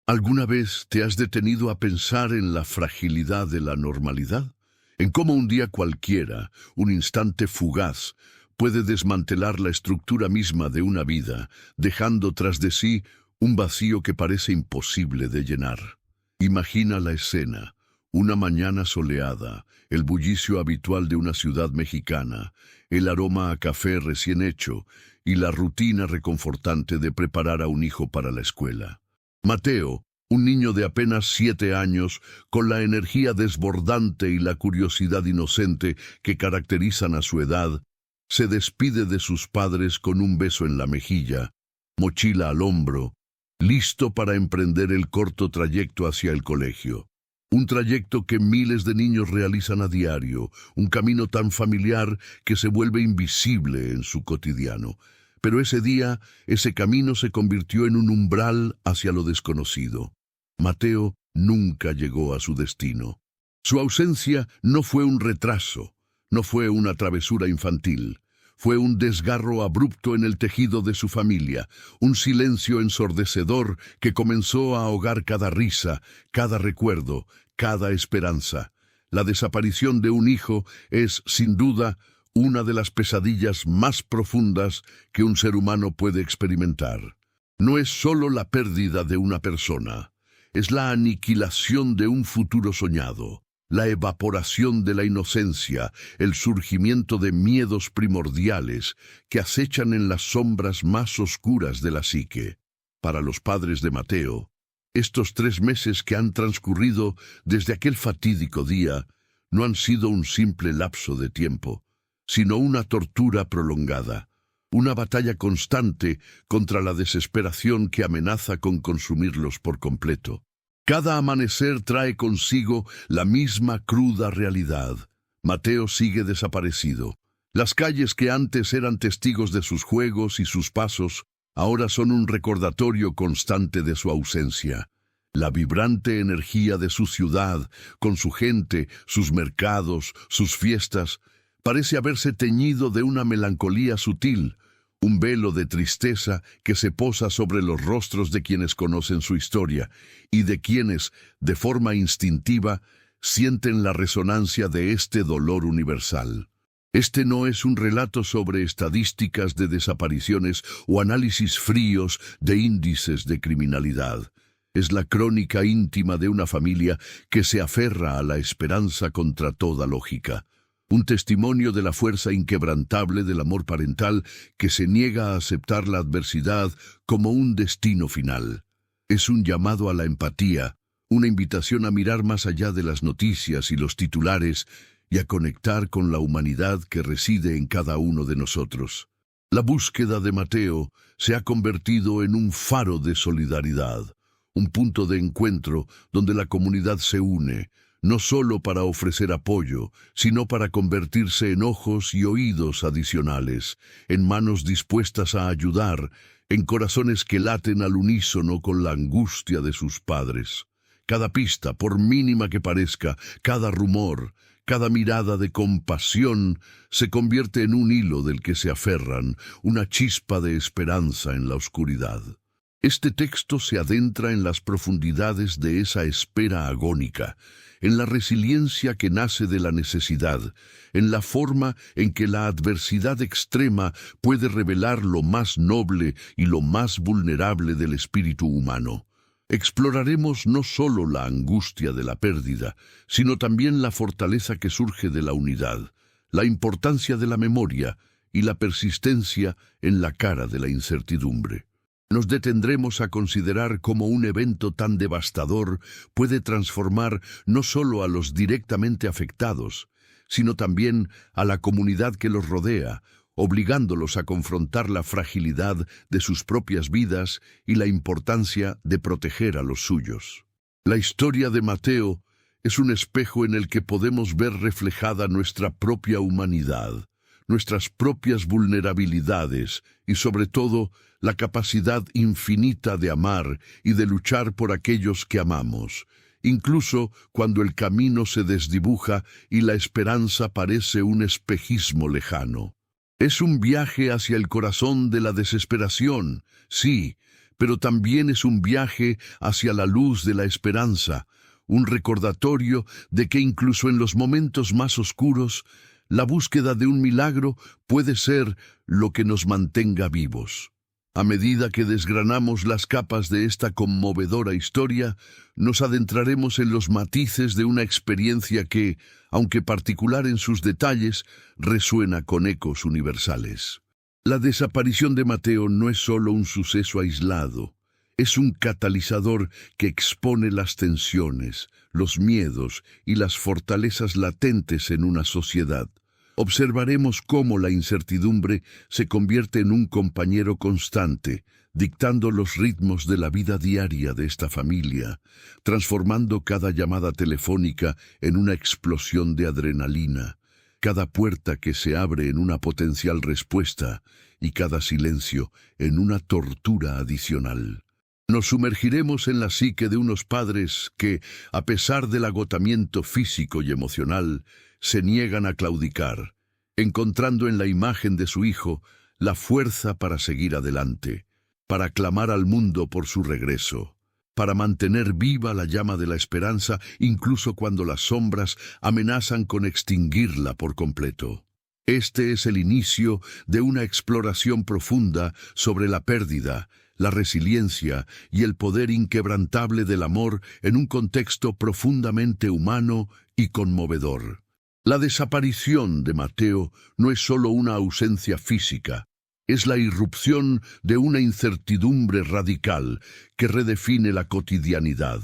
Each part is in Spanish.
¿Alguna vez te has detenido a pensar en la fragilidad de la normalidad? En cómo un día cualquiera, un instante fugaz, puede desmantelar la estructura misma de una vida, dejando tras de sí un vacío que parece imposible de llenar. Imagina la escena: una mañana soleada, el bullicio habitual de una ciudad mexicana, el aroma a café recién hecho y la rutina reconfortante de preparar a un hijo para la escuela. Mateo, un niño de apenas 7 años, con la energía desbordante y la curiosidad inocente que caracterizan a su edad, se despide de sus padres con un beso en la mejilla, mochila al hombro, listo para emprender el corto trayecto hacia el colegio. Un trayecto que miles de niños realizan a diario, un camino tan familiar que se vuelve invisible en su cotidiano. Pero ese día, ese camino se convirtió en un umbral hacia lo desconocido. Mateo nunca llegó a su destino. Su ausencia no fue un retraso, no fue una travesura infantil. Fue un desgarro abrupto en el tejido de su familia, un silencio ensordecedor que comenzó a ahogar cada risa, cada recuerdo, cada esperanza. La desaparición de un hijo es, sin duda, una de las pesadillas más profundas que un ser humano puede experimentar. No es solo la pérdida de una persona, es la aniquilación de un futuro soñado, la evaporación de la inocencia, el surgimiento de miedos primordiales que acechan en las sombras más oscuras de la psique. Para los padres de Mateo, estos 3 meses que han transcurrido desde aquel fatídico día no han sido un simple lapso de tiempo, sino una tortura prolongada, una batalla constante contra la desesperación que amenaza con consumirlos por completo. Cada amanecer trae consigo la misma cruda realidad. Mateo sigue desaparecido. Las calles que antes eran testigos de sus juegos y sus pasos, ahora son un recordatorio constante de su ausencia. La vibrante energía de su ciudad, con su gente, sus mercados, sus fiestas, parece haberse teñido de una melancolía sutil, un velo de tristeza que se posa sobre los rostros de quienes conocen su historia y de quienes, de forma instintiva, sienten la resonancia de este dolor universal. Este no es un relato sobre estadísticas de desapariciones o análisis fríos de índices de criminalidad. Es la crónica íntima de una familia que se aferra a la esperanza contra toda lógica. Un testimonio de la fuerza inquebrantable del amor parental que se niega a aceptar la adversidad como un destino final. Es un llamado a la empatía, una invitación a mirar más allá de las noticias y los titulares y a conectar con la humanidad que reside en cada uno de nosotros. La búsqueda de Mateo se ha convertido en un faro de solidaridad, un punto de encuentro donde la comunidad se une, no solo para ofrecer apoyo, sino para convertirse en ojos y oídos adicionales, en manos dispuestas a ayudar, en corazones que laten al unísono con la angustia de sus padres. Cada pista, por mínima que parezca, cada rumor, cada mirada de compasión, se convierte en un hilo del que se aferran, una chispa de esperanza en la oscuridad. Este texto se adentra en las profundidades de esa espera agónica, en la resiliencia que nace de la necesidad, en la forma en que la adversidad extrema puede revelar lo más noble y lo más vulnerable del espíritu humano. Exploraremos no solo la angustia de la pérdida, sino también la fortaleza que surge de la unidad, la importancia de la memoria y la persistencia en la cara de la incertidumbre. Nos detendremos a considerar cómo un evento tan devastador puede transformar no solo a los directamente afectados, sino también a la comunidad que los rodea, obligándolos a confrontar la fragilidad de sus propias vidas y la importancia de proteger a los suyos. La historia de Mateo es un espejo en el que podemos ver reflejada nuestra propia humanidad, nuestras propias vulnerabilidades y, sobre todo, la capacidad infinita de amar y de luchar por aquellos que amamos, incluso cuando el camino se desdibuja y la esperanza parece un espejismo lejano. Es un viaje hacia el corazón de la desesperación, sí, pero también es un viaje hacia la luz de la esperanza, un recordatorio de que incluso en los momentos más oscuros, la búsqueda de un milagro puede ser lo que nos mantenga vivos. A medida que desgranamos las capas de esta conmovedora historia, nos adentraremos en los matices de una experiencia que, aunque particular en sus detalles, resuena con ecos universales. La desaparición de Mateo no es solo un suceso aislado, es un catalizador que expone las tensiones, los miedos y las fortalezas latentes en una sociedad. Observaremos cómo la incertidumbre se convierte en un compañero constante, dictando los ritmos de la vida diaria de esta familia, transformando cada llamada telefónica en una explosión de adrenalina, cada puerta que se abre en una potencial respuesta y cada silencio en una tortura adicional. Nos sumergiremos en la psique de unos padres que, a pesar del agotamiento físico y emocional, se niegan a claudicar, encontrando en la imagen de su hijo la fuerza para seguir adelante, para clamar al mundo por su regreso, para mantener viva la llama de la esperanza incluso cuando las sombras amenazan con extinguirla por completo. Este es el inicio de una exploración profunda sobre la pérdida, la resiliencia y el poder inquebrantable del amor en un contexto profundamente humano y conmovedor. La desaparición de Mateo no es solo una ausencia física, es la irrupción de una incertidumbre radical que redefine la cotidianidad.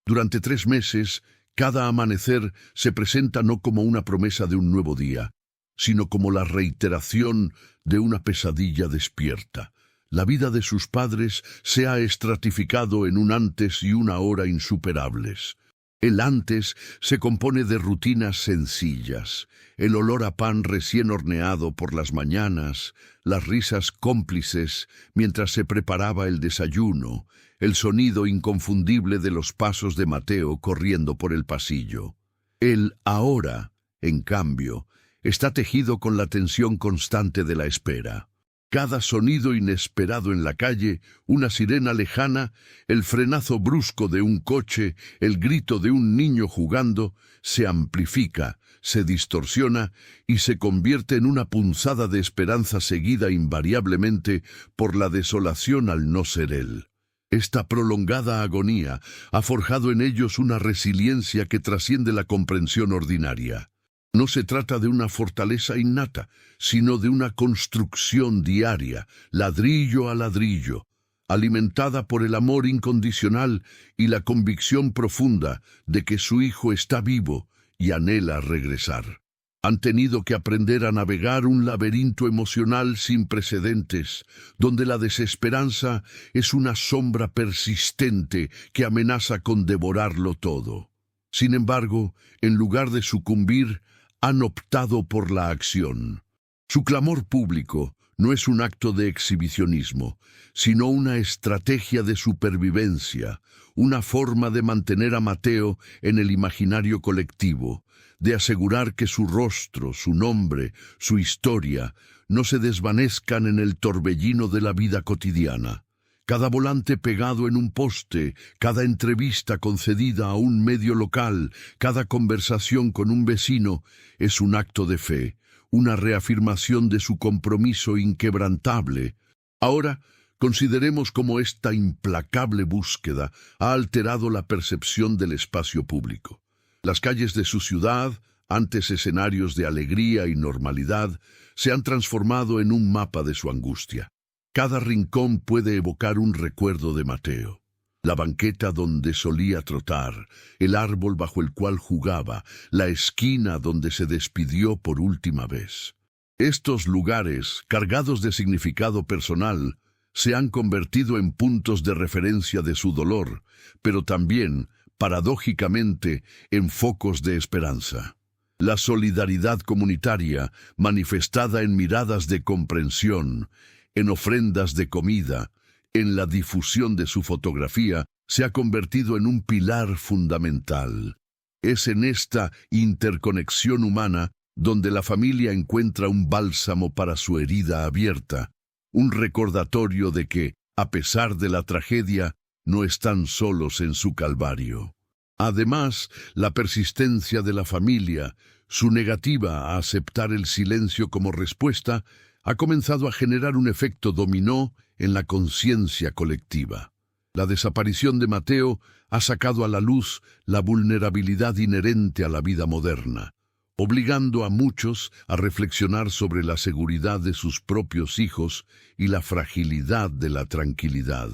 Durante 3 meses, cada amanecer se presenta no como una promesa de un nuevo día, sino como la reiteración de una pesadilla despierta. La vida de sus padres se ha estratificado en un antes y una ahora insuperables. El antes se compone de rutinas sencillas, el olor a pan recién horneado por las mañanas, las risas cómplices mientras se preparaba el desayuno, el sonido inconfundible de los pasos de Mateo corriendo por el pasillo. El ahora, en cambio, está tejido con la tensión constante de la espera. Cada sonido inesperado en la calle, una sirena lejana, el frenazo brusco de un coche, el grito de un niño jugando, se amplifica, se distorsiona y se convierte en una punzada de esperanza seguida invariablemente por la desolación al no ser él. Esta prolongada agonía ha forjado en ellos una resiliencia que trasciende la comprensión ordinaria. No se trata de una fortaleza innata, sino de una construcción diaria, ladrillo a ladrillo, alimentada por el amor incondicional y la convicción profunda de que su hijo está vivo y anhela regresar. Han tenido que aprender a navegar un laberinto emocional sin precedentes, donde la desesperanza es una sombra persistente que amenaza con devorarlo todo. Sin embargo, en lugar de sucumbir, han optado por la acción. Su clamor público no es un acto de exhibicionismo, sino una estrategia de supervivencia, una forma de mantener a Mateo en el imaginario colectivo, de asegurar que su rostro, su nombre, su historia, no se desvanezcan en el torbellino de la vida cotidiana. Cada volante pegado en un poste, cada entrevista concedida a un medio local, cada conversación con un vecino, es un acto de fe, una reafirmación de su compromiso inquebrantable. Ahora, consideremos cómo esta implacable búsqueda ha alterado la percepción del espacio público. Las calles de su ciudad, antes escenarios de alegría y normalidad, se han transformado en un mapa de su angustia. Cada rincón puede evocar un recuerdo de Mateo. La banqueta donde solía trotar, el árbol bajo el cual jugaba, la esquina donde se despidió por última vez. Estos lugares, cargados de significado personal, se han convertido en puntos de referencia de su dolor, pero también, paradójicamente, en focos de esperanza. La solidaridad comunitaria, manifestada en miradas de comprensión, en ofrendas de comida, en la difusión de su fotografía, se ha convertido en un pilar fundamental. Es en esta interconexión humana donde la familia encuentra un bálsamo para su herida abierta, un recordatorio de que, A pesar de la tragedia, no están solos en su calvario. Además, la persistencia de la familia, su negativa a aceptar el silencio como respuesta, ha comenzado a generar un efecto dominó en la conciencia colectiva. La desaparición de Mateo ha sacado a la luz la vulnerabilidad inherente a la vida moderna, obligando a muchos a reflexionar sobre la seguridad de sus propios hijos y la fragilidad de la tranquilidad.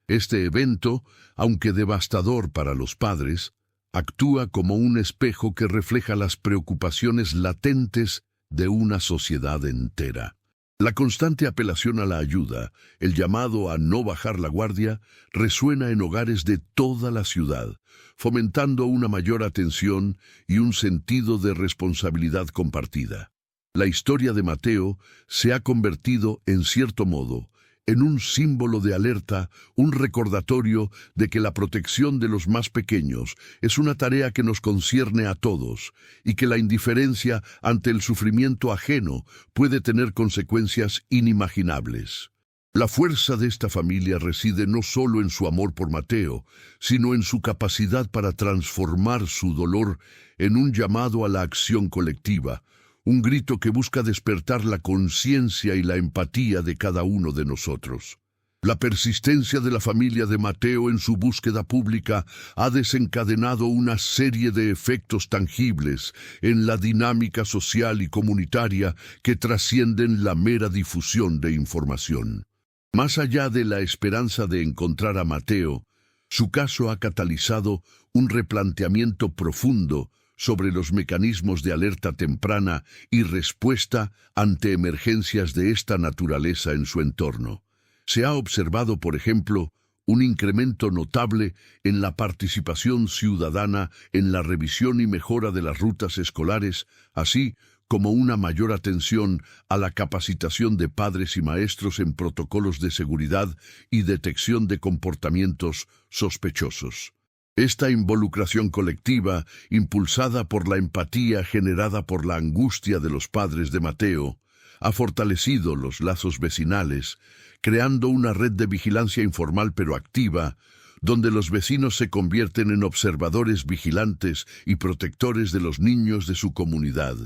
Este evento, aunque devastador para los padres, actúa como un espejo que refleja las preocupaciones latentes de una sociedad entera. La constante apelación a la ayuda, el llamado a no bajar la guardia, resuena en hogares de toda la ciudad, fomentando una mayor atención y un sentido de responsabilidad compartida. La historia de Mateo se ha convertido, en cierto modo, en un símbolo de alerta, un recordatorio de que la protección de los más pequeños es una tarea que nos concierne a todos y que la indiferencia ante el sufrimiento ajeno puede tener consecuencias inimaginables. La fuerza de esta familia reside no solo en su amor por Mateo, sino en su capacidad para transformar su dolor en un llamado a la acción colectiva, un grito que busca despertar la conciencia y la empatía de cada uno de nosotros. La persistencia de la familia de Mateo en su búsqueda pública ha desencadenado una serie de efectos tangibles en la dinámica social y comunitaria que trascienden la mera difusión de información. Más allá de la esperanza de encontrar a Mateo, su caso ha catalizado un replanteamiento profundo sobre los mecanismos de alerta temprana y respuesta ante emergencias de esta naturaleza en su entorno. Se ha observado, por ejemplo, un incremento notable en la participación ciudadana en la revisión y mejora de las rutas escolares, así como una mayor atención a la capacitación de padres y maestros en protocolos de seguridad y detección de comportamientos sospechosos. Esta involucración colectiva, impulsada por la empatía generada por la angustia de los padres de Mateo, ha fortalecido los lazos vecinales, creando una red de vigilancia informal pero activa, donde los vecinos se convierten en observadores vigilantes y protectores de los niños de su comunidad.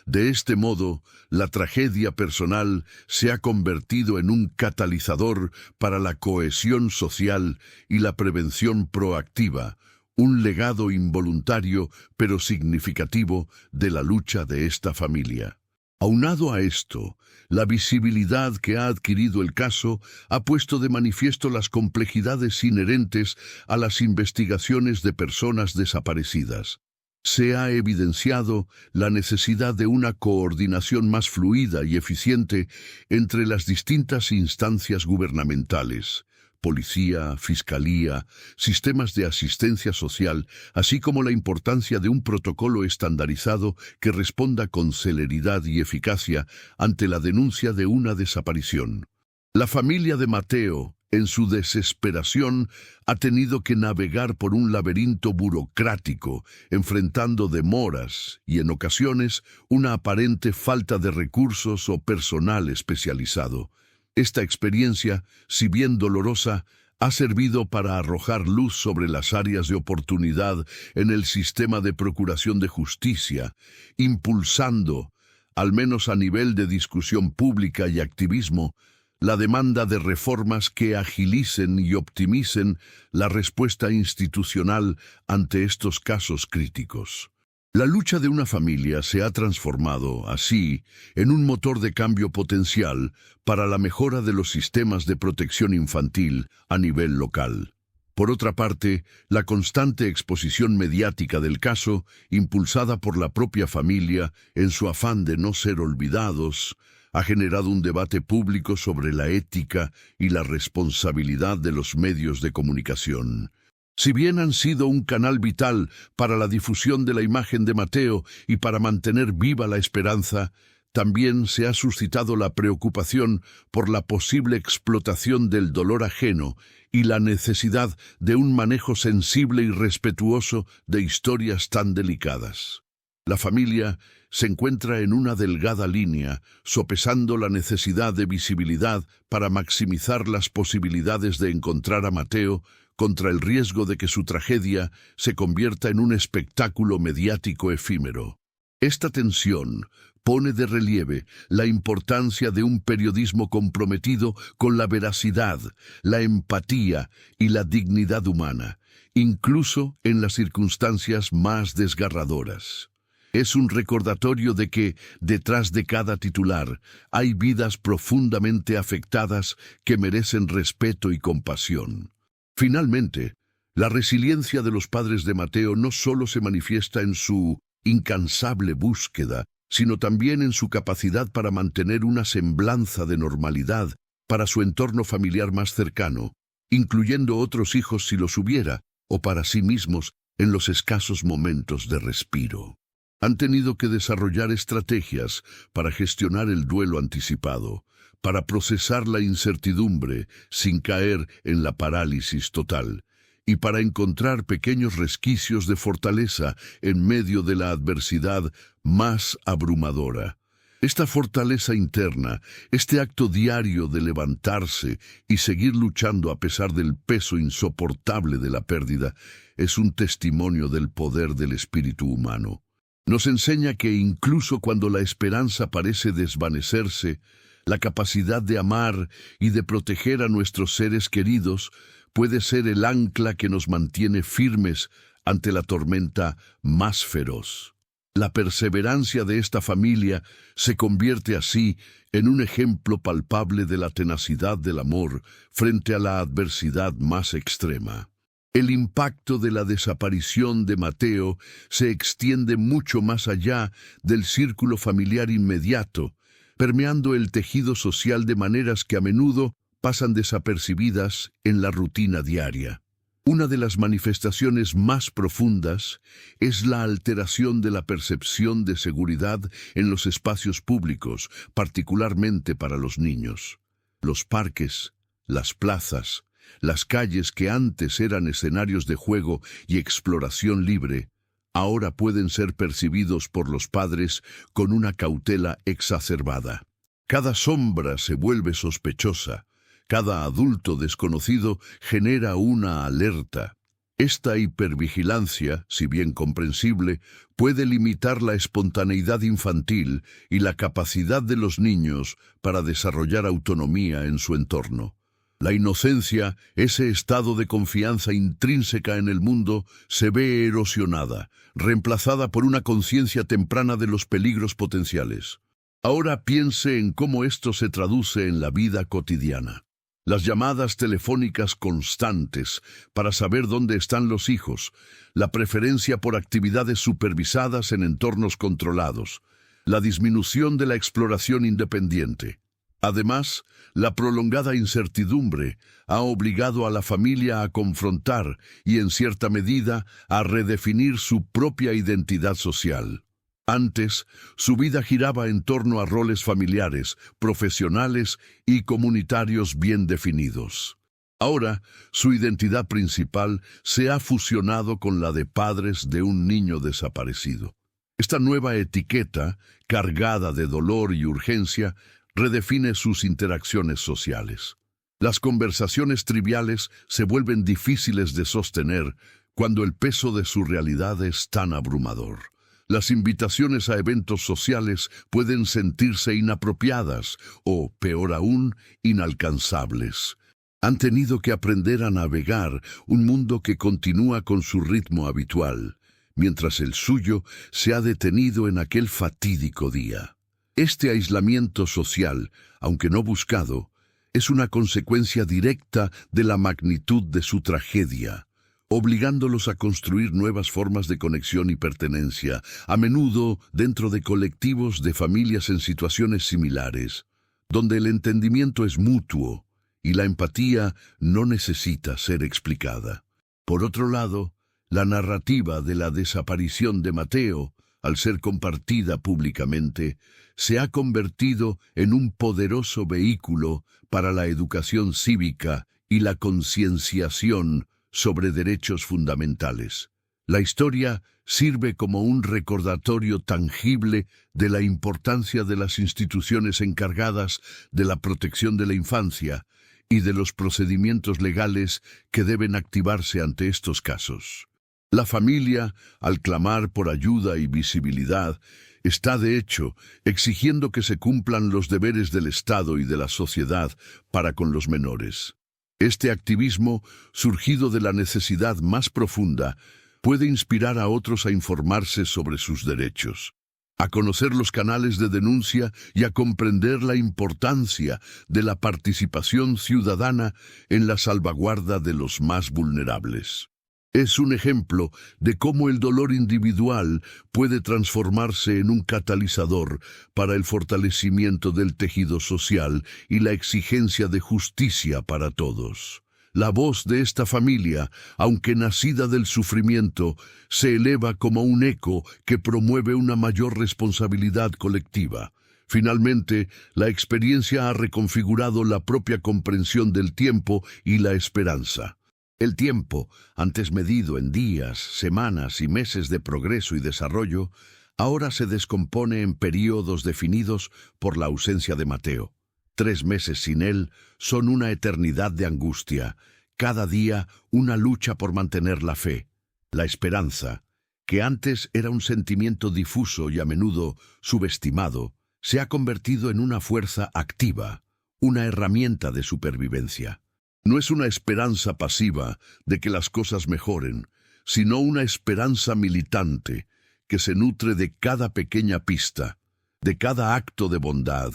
De este modo, la tragedia personal se ha convertido en un catalizador para la cohesión social y la prevención proactiva, un legado involuntario pero significativo de la lucha de esta familia. Aunado a esto, la visibilidad que ha adquirido el caso ha puesto de manifiesto las complejidades inherentes a las investigaciones de personas desaparecidas. Se ha evidenciado la necesidad de una coordinación más fluida y eficiente entre las distintas instancias gubernamentales, policía, fiscalía, sistemas de asistencia social, así como la importancia de un protocolo estandarizado que responda con celeridad y eficacia ante la denuncia de una desaparición. La familia de Mateo, en su desesperación, ha tenido que navegar por un laberinto burocrático, enfrentando demoras y, en ocasiones, una aparente falta de recursos o personal especializado. Esta experiencia, si bien dolorosa, ha servido para arrojar luz sobre las áreas de oportunidad en el sistema de procuración de justicia, impulsando, al menos a nivel de discusión pública y activismo, la demanda de reformas que agilicen y optimicen la respuesta institucional ante estos casos críticos. La lucha de una familia se ha transformado, así, en un motor de cambio potencial para la mejora de los sistemas de protección infantil a nivel local. Por otra parte, la constante exposición mediática del caso, impulsada por la propia familia en su afán de no ser olvidados, ha generado un debate público sobre la ética y la responsabilidad de los medios de comunicación. Si bien han sido un canal vital para la difusión de la imagen de Mateo y para mantener viva la esperanza, también se ha suscitado la preocupación por la posible explotación del dolor ajeno y la necesidad de un manejo sensible y respetuoso de historias tan delicadas. La familia se encuentra en una delgada línea, sopesando la necesidad de visibilidad para maximizar las posibilidades de encontrar a Mateo contra el riesgo de que su tragedia se convierta en un espectáculo mediático efímero. Esta tensión pone de relieve la importancia de un periodismo comprometido con la veracidad, la empatía y la dignidad humana, incluso en las circunstancias más desgarradoras. Es un recordatorio de que, detrás de cada titular, hay vidas profundamente afectadas que merecen respeto y compasión. Finalmente, la resiliencia de los padres de Mateo no solo se manifiesta en su incansable búsqueda, sino también en su capacidad para mantener una semblanza de normalidad para su entorno familiar más cercano, incluyendo otros hijos si los hubiera, o para sí mismos en los escasos momentos de respiro. Han tenido que desarrollar estrategias para gestionar el duelo anticipado, para procesar la incertidumbre sin caer en la parálisis total, y para encontrar pequeños resquicios de fortaleza en medio de la adversidad más abrumadora. Esta fortaleza interna, este acto diario de levantarse y seguir luchando a pesar del peso insoportable de la pérdida, es un testimonio del poder del espíritu humano. Nos enseña que incluso cuando la esperanza parece desvanecerse, la capacidad de amar y de proteger a nuestros seres queridos puede ser el ancla que nos mantiene firmes ante la tormenta más feroz. La perseverancia de esta familia se convierte así en un ejemplo palpable de la tenacidad del amor frente a la adversidad más extrema. El impacto de la desaparición de Mateo se extiende mucho más allá del círculo familiar inmediato, permeando el tejido social de maneras que a menudo pasan desapercibidas en la rutina diaria. Una de las manifestaciones más profundas es la alteración de la percepción de seguridad en los espacios públicos, particularmente para los niños. Los parques, las plazas, las calles que antes eran escenarios de juego y exploración libre, ahora pueden ser percibidos por los padres con una cautela exacerbada. Cada sombra se vuelve sospechosa. Cada adulto desconocido genera una alerta. Esta hipervigilancia, si bien comprensible, puede limitar la espontaneidad infantil y la capacidad de los niños para desarrollar autonomía en su entorno. La inocencia, ese estado de confianza intrínseca en el mundo, se ve erosionada, reemplazada por una conciencia temprana de los peligros potenciales. Ahora piense en cómo esto se traduce en la vida cotidiana. Las llamadas telefónicas constantes para saber dónde están los hijos, la preferencia por actividades supervisadas en entornos controlados, la disminución de la exploración independiente. Además, la prolongada incertidumbre ha obligado a la familia a confrontar y, en cierta medida, a redefinir su propia identidad social. Antes, su vida giraba en torno a roles familiares, profesionales y comunitarios bien definidos. Ahora, su identidad principal se ha fusionado con la de padres de un niño desaparecido. Esta nueva etiqueta, cargada de dolor y urgencia, redefine sus interacciones sociales. Las conversaciones triviales se vuelven difíciles de sostener cuando el peso de su realidad es tan abrumador. Las invitaciones a eventos sociales pueden sentirse inapropiadas o, peor aún, inalcanzables. Han tenido que aprender a navegar un mundo que continúa con su ritmo habitual, mientras el suyo se ha detenido en aquel fatídico día. Este aislamiento social, aunque no buscado, es una consecuencia directa de la magnitud de su tragedia, obligándolos a construir nuevas formas de conexión y pertenencia, a menudo dentro de colectivos de familias en situaciones similares, donde el entendimiento es mutuo y la empatía no necesita ser explicada. Por otro lado, la narrativa de la desaparición de Mateo, al ser compartida públicamente, se ha convertido en un poderoso vehículo para la educación cívica y la concienciación sobre derechos fundamentales. La historia sirve como un recordatorio tangible de la importancia de las instituciones encargadas de la protección de la infancia y de los procedimientos legales que deben activarse ante estos casos. La familia, al clamar por ayuda y visibilidad, está de hecho exigiendo que se cumplan los deberes del Estado y de la sociedad para con los menores. Este activismo, surgido de la necesidad más profunda, puede inspirar a otros a informarse sobre sus derechos, a conocer los canales de denuncia y a comprender la importancia de la participación ciudadana en la salvaguarda de los más vulnerables. Es un ejemplo de cómo el dolor individual puede transformarse en un catalizador para el fortalecimiento del tejido social y la exigencia de justicia para todos. La voz de esta familia, aunque nacida del sufrimiento, se eleva como un eco que promueve una mayor responsabilidad colectiva. Finalmente, la experiencia ha reconfigurado la propia comprensión del tiempo y la esperanza. El tiempo, antes medido en días, semanas y meses de progreso y desarrollo, ahora se descompone en períodos definidos por la ausencia de Mateo. 3 meses sin él son una eternidad de angustia, cada día una lucha por mantener la fe, la esperanza, que antes era un sentimiento difuso y a menudo subestimado, se ha convertido en una fuerza activa, una herramienta de supervivencia. No es una esperanza pasiva de que las cosas mejoren, sino una esperanza militante que se nutre de cada pequeña pista, de cada acto de bondad,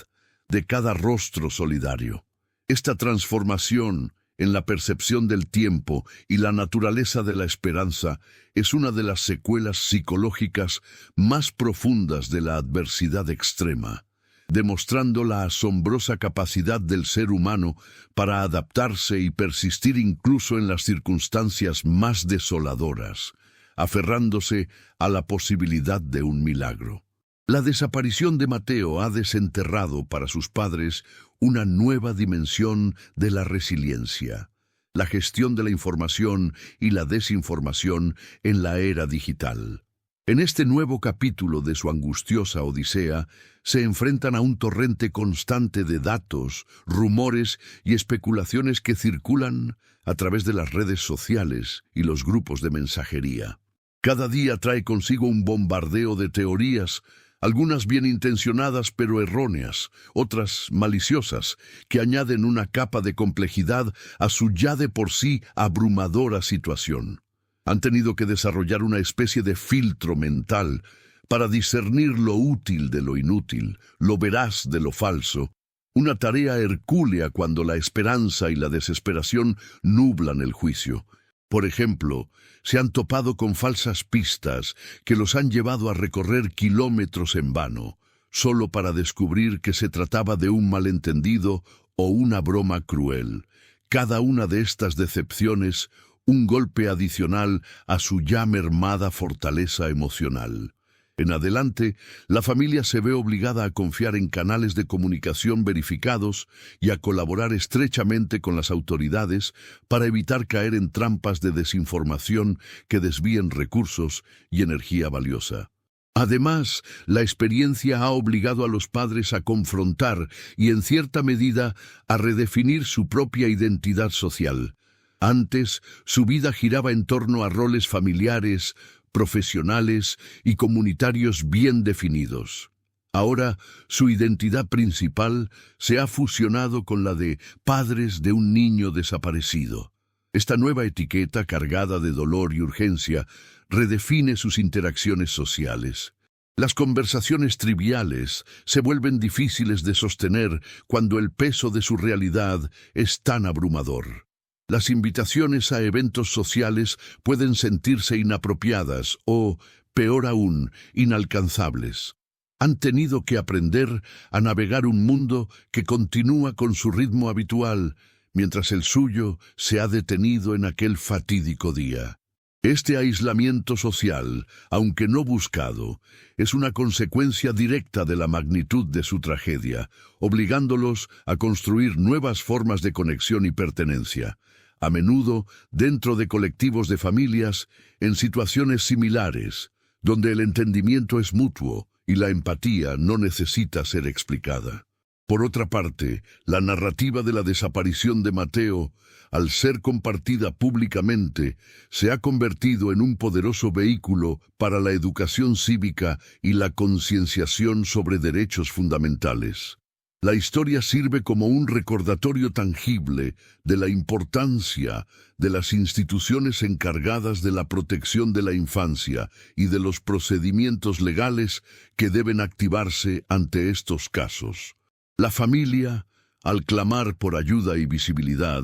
de cada rostro solidario. Esta transformación en la percepción del tiempo y la naturaleza de la esperanza es una de las secuelas psicológicas más profundas de la adversidad extrema, demostrando la asombrosa capacidad del ser humano para adaptarse y persistir incluso en las circunstancias más desoladoras, aferrándose a la posibilidad de un milagro. La desaparición de Mateo ha desenterrado para sus padres una nueva dimensión de la resiliencia, la gestión de la información y la desinformación en la era digital. En este nuevo capítulo de su angustiosa odisea, se enfrentan a un torrente constante de datos, rumores y especulaciones que circulan a través de las redes sociales y los grupos de mensajería. Cada día trae consigo un bombardeo de teorías, algunas bien intencionadas pero erróneas, otras maliciosas, que añaden una capa de complejidad a su ya de por sí abrumadora situación. Han tenido que desarrollar una especie de filtro mental para discernir lo útil de lo inútil, lo veraz de lo falso, una tarea hercúlea cuando la esperanza y la desesperación nublan el juicio. Por ejemplo, se han topado con falsas pistas que los han llevado a recorrer kilómetros en vano, solo para descubrir que se trataba de un malentendido o una broma cruel. Cada una de estas decepciones, un golpe adicional a su ya mermada fortaleza emocional. En adelante, la familia se ve obligada a confiar en canales de comunicación verificados y a colaborar estrechamente con las autoridades para evitar caer en trampas de desinformación que desvíen recursos y energía valiosa. Además, la experiencia ha obligado a los padres a confrontar y, en cierta medida, a redefinir su propia identidad social. Antes, su vida giraba en torno a roles familiares, profesionales y comunitarios bien definidos. Ahora, su identidad principal se ha fusionado con la de padres de un niño desaparecido. Esta nueva etiqueta, cargada de dolor y urgencia, redefine sus interacciones sociales. Las conversaciones triviales se vuelven difíciles de sostener cuando el peso de su realidad es tan abrumador. Las invitaciones a eventos sociales pueden sentirse inapropiadas o, peor aún, inalcanzables. Han tenido que aprender a navegar un mundo que continúa con su ritmo habitual, mientras el suyo se ha detenido en aquel fatídico día. Este aislamiento social, aunque no buscado, es una consecuencia directa de la magnitud de su tragedia, obligándolos a construir nuevas formas de conexión y pertenencia. a menudo dentro de colectivos de familias en situaciones similares, donde el entendimiento es mutuo y la empatía no necesita ser explicada. Por otra parte, la narrativa de la desaparición de Mateo, al ser compartida públicamente, se ha convertido en un poderoso vehículo para la educación cívica y la concienciación sobre derechos fundamentales. La historia sirve como un recordatorio tangible de la importancia de las instituciones encargadas de la protección de la infancia y de los procedimientos legales que deben activarse ante estos casos. La familia, al clamar por ayuda y visibilidad,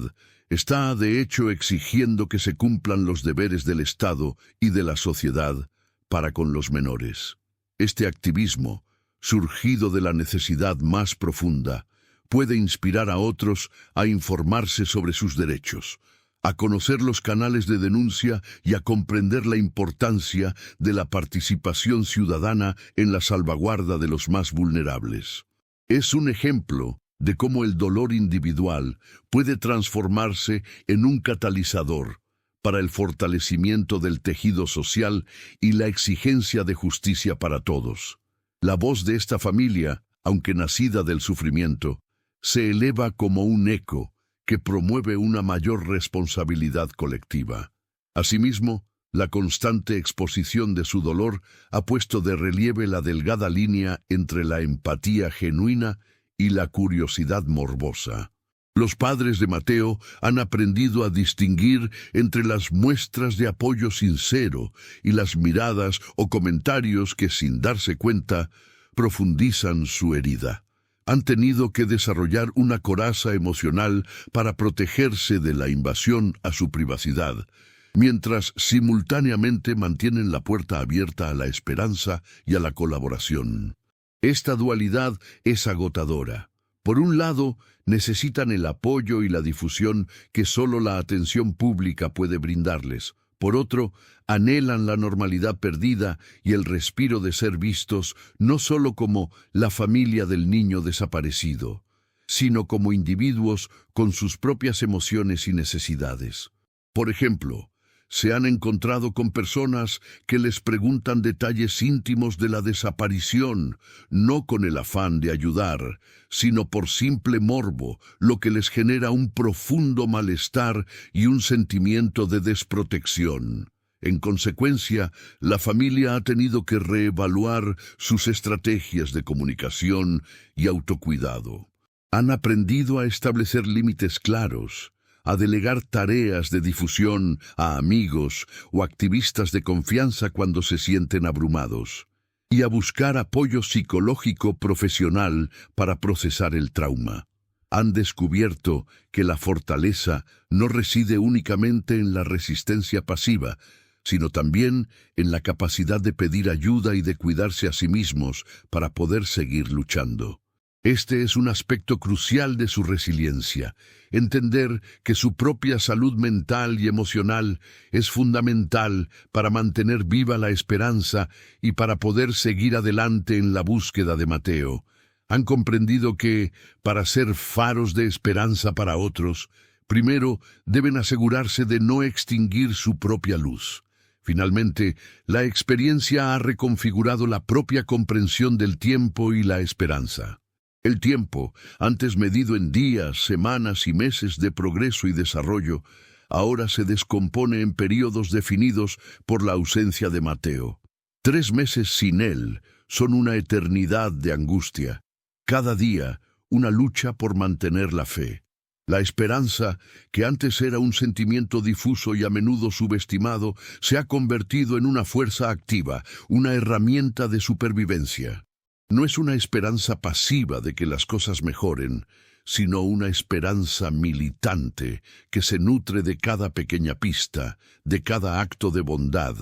está de hecho exigiendo que se cumplan los deberes del Estado y de la sociedad para con los menores. Este activismo, surgido de la necesidad más profunda, puede inspirar a otros a informarse sobre sus derechos, a conocer los canales de denuncia y a comprender la importancia de la participación ciudadana en la salvaguarda de los más vulnerables. Es un ejemplo de cómo el dolor individual puede transformarse en un catalizador para el fortalecimiento del tejido social y la exigencia de justicia para todos. La voz de esta familia, aunque nacida del sufrimiento, se eleva como un eco que promueve una mayor responsabilidad colectiva. Asimismo, la constante exposición de su dolor ha puesto de relieve la delgada línea entre la empatía genuina y la curiosidad morbosa. Los padres de Mateo han aprendido a distinguir entre las muestras de apoyo sincero y las miradas o comentarios que, sin darse cuenta, profundizan su herida. Han tenido que desarrollar una coraza emocional para protegerse de la invasión a su privacidad, mientras simultáneamente mantienen la puerta abierta a la esperanza y a la colaboración. Esta dualidad es agotadora. Por un lado, necesitan el apoyo y la difusión que solo la atención pública puede brindarles. Por otro, anhelan la normalidad perdida y el respiro de ser vistos no solo como la familia del niño desaparecido, sino como individuos con sus propias emociones y necesidades. Por ejemplo, se han encontrado con personas que les preguntan detalles íntimos de la desaparición, no con el afán de ayudar, sino por simple morbo, lo que les genera un profundo malestar y un sentimiento de desprotección. En consecuencia, la familia ha tenido que reevaluar sus estrategias de comunicación y autocuidado. Han aprendido a establecer límites claros, a delegar tareas de difusión a amigos o activistas de confianza cuando se sienten abrumados, y a buscar apoyo psicológico profesional para procesar el trauma. Han descubierto que la fortaleza no reside únicamente en la resistencia pasiva, sino también en la capacidad de pedir ayuda y de cuidarse a sí mismos para poder seguir luchando. Este es un aspecto crucial de su resiliencia, entender que su propia salud mental y emocional es fundamental para mantener viva la esperanza y para poder seguir adelante en la búsqueda de Mateo. Han comprendido que, para ser faros de esperanza para otros, primero deben asegurarse de no extinguir su propia luz. Finalmente, la experiencia ha reconfigurado la propia comprensión del tiempo y la esperanza. El tiempo, antes medido en días, semanas y meses de progreso y desarrollo, ahora se descompone en períodos definidos por la ausencia de Mateo. 3 meses sin él son una eternidad de angustia. Cada día, una lucha por mantener la fe. La esperanza, que antes era un sentimiento difuso y a menudo subestimado, se ha convertido en una fuerza activa, una herramienta de supervivencia. No es una esperanza pasiva de que las cosas mejoren, sino una esperanza militante que se nutre de cada pequeña pista, de cada acto de bondad,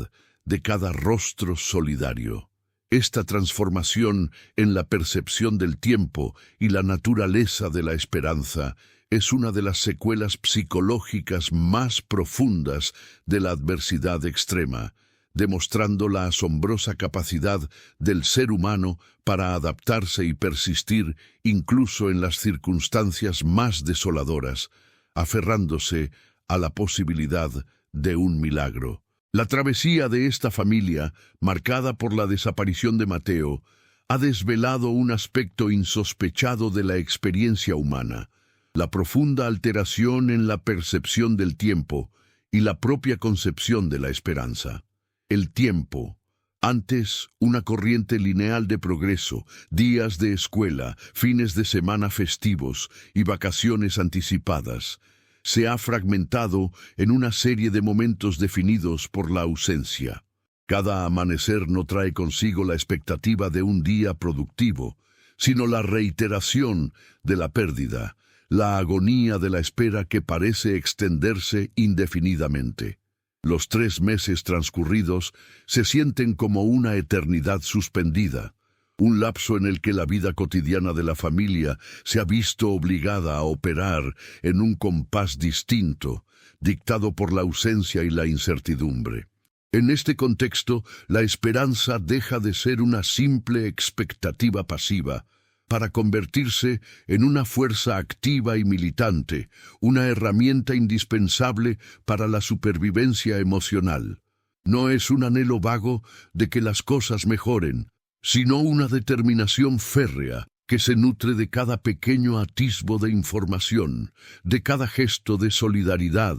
de cada rostro solidario. Esta transformación en la percepción del tiempo y la naturaleza de la esperanza es una de las secuelas psicológicas más profundas de la adversidad extrema, demostrando la asombrosa capacidad del ser humano para adaptarse y persistir incluso en las circunstancias más desoladoras, aferrándose a la posibilidad de un milagro. La travesía de esta familia, marcada por la desaparición de Mateo, ha desvelado un aspecto insospechado de la experiencia humana, la profunda alteración en la percepción del tiempo y la propia concepción de la esperanza. El tiempo, antes una corriente lineal de progreso, días de escuela, fines de semana festivos y vacaciones anticipadas, se ha fragmentado en una serie de momentos definidos por la ausencia. Cada amanecer no trae consigo la expectativa de un día productivo, sino la reiteración de la pérdida, la agonía de la espera que parece extenderse indefinidamente. Los 3 meses transcurridos se sienten como una eternidad suspendida, un lapso en el que la vida cotidiana de la familia se ha visto obligada a operar en un compás distinto, dictado por la ausencia y la incertidumbre. En este contexto, la esperanza deja de ser una simple expectativa pasiva para convertirse en una fuerza activa y militante, una herramienta indispensable para la supervivencia emocional. No es un anhelo vago de que las cosas mejoren, sino una determinación férrea que se nutre de cada pequeño atisbo de información, de cada gesto de solidaridad,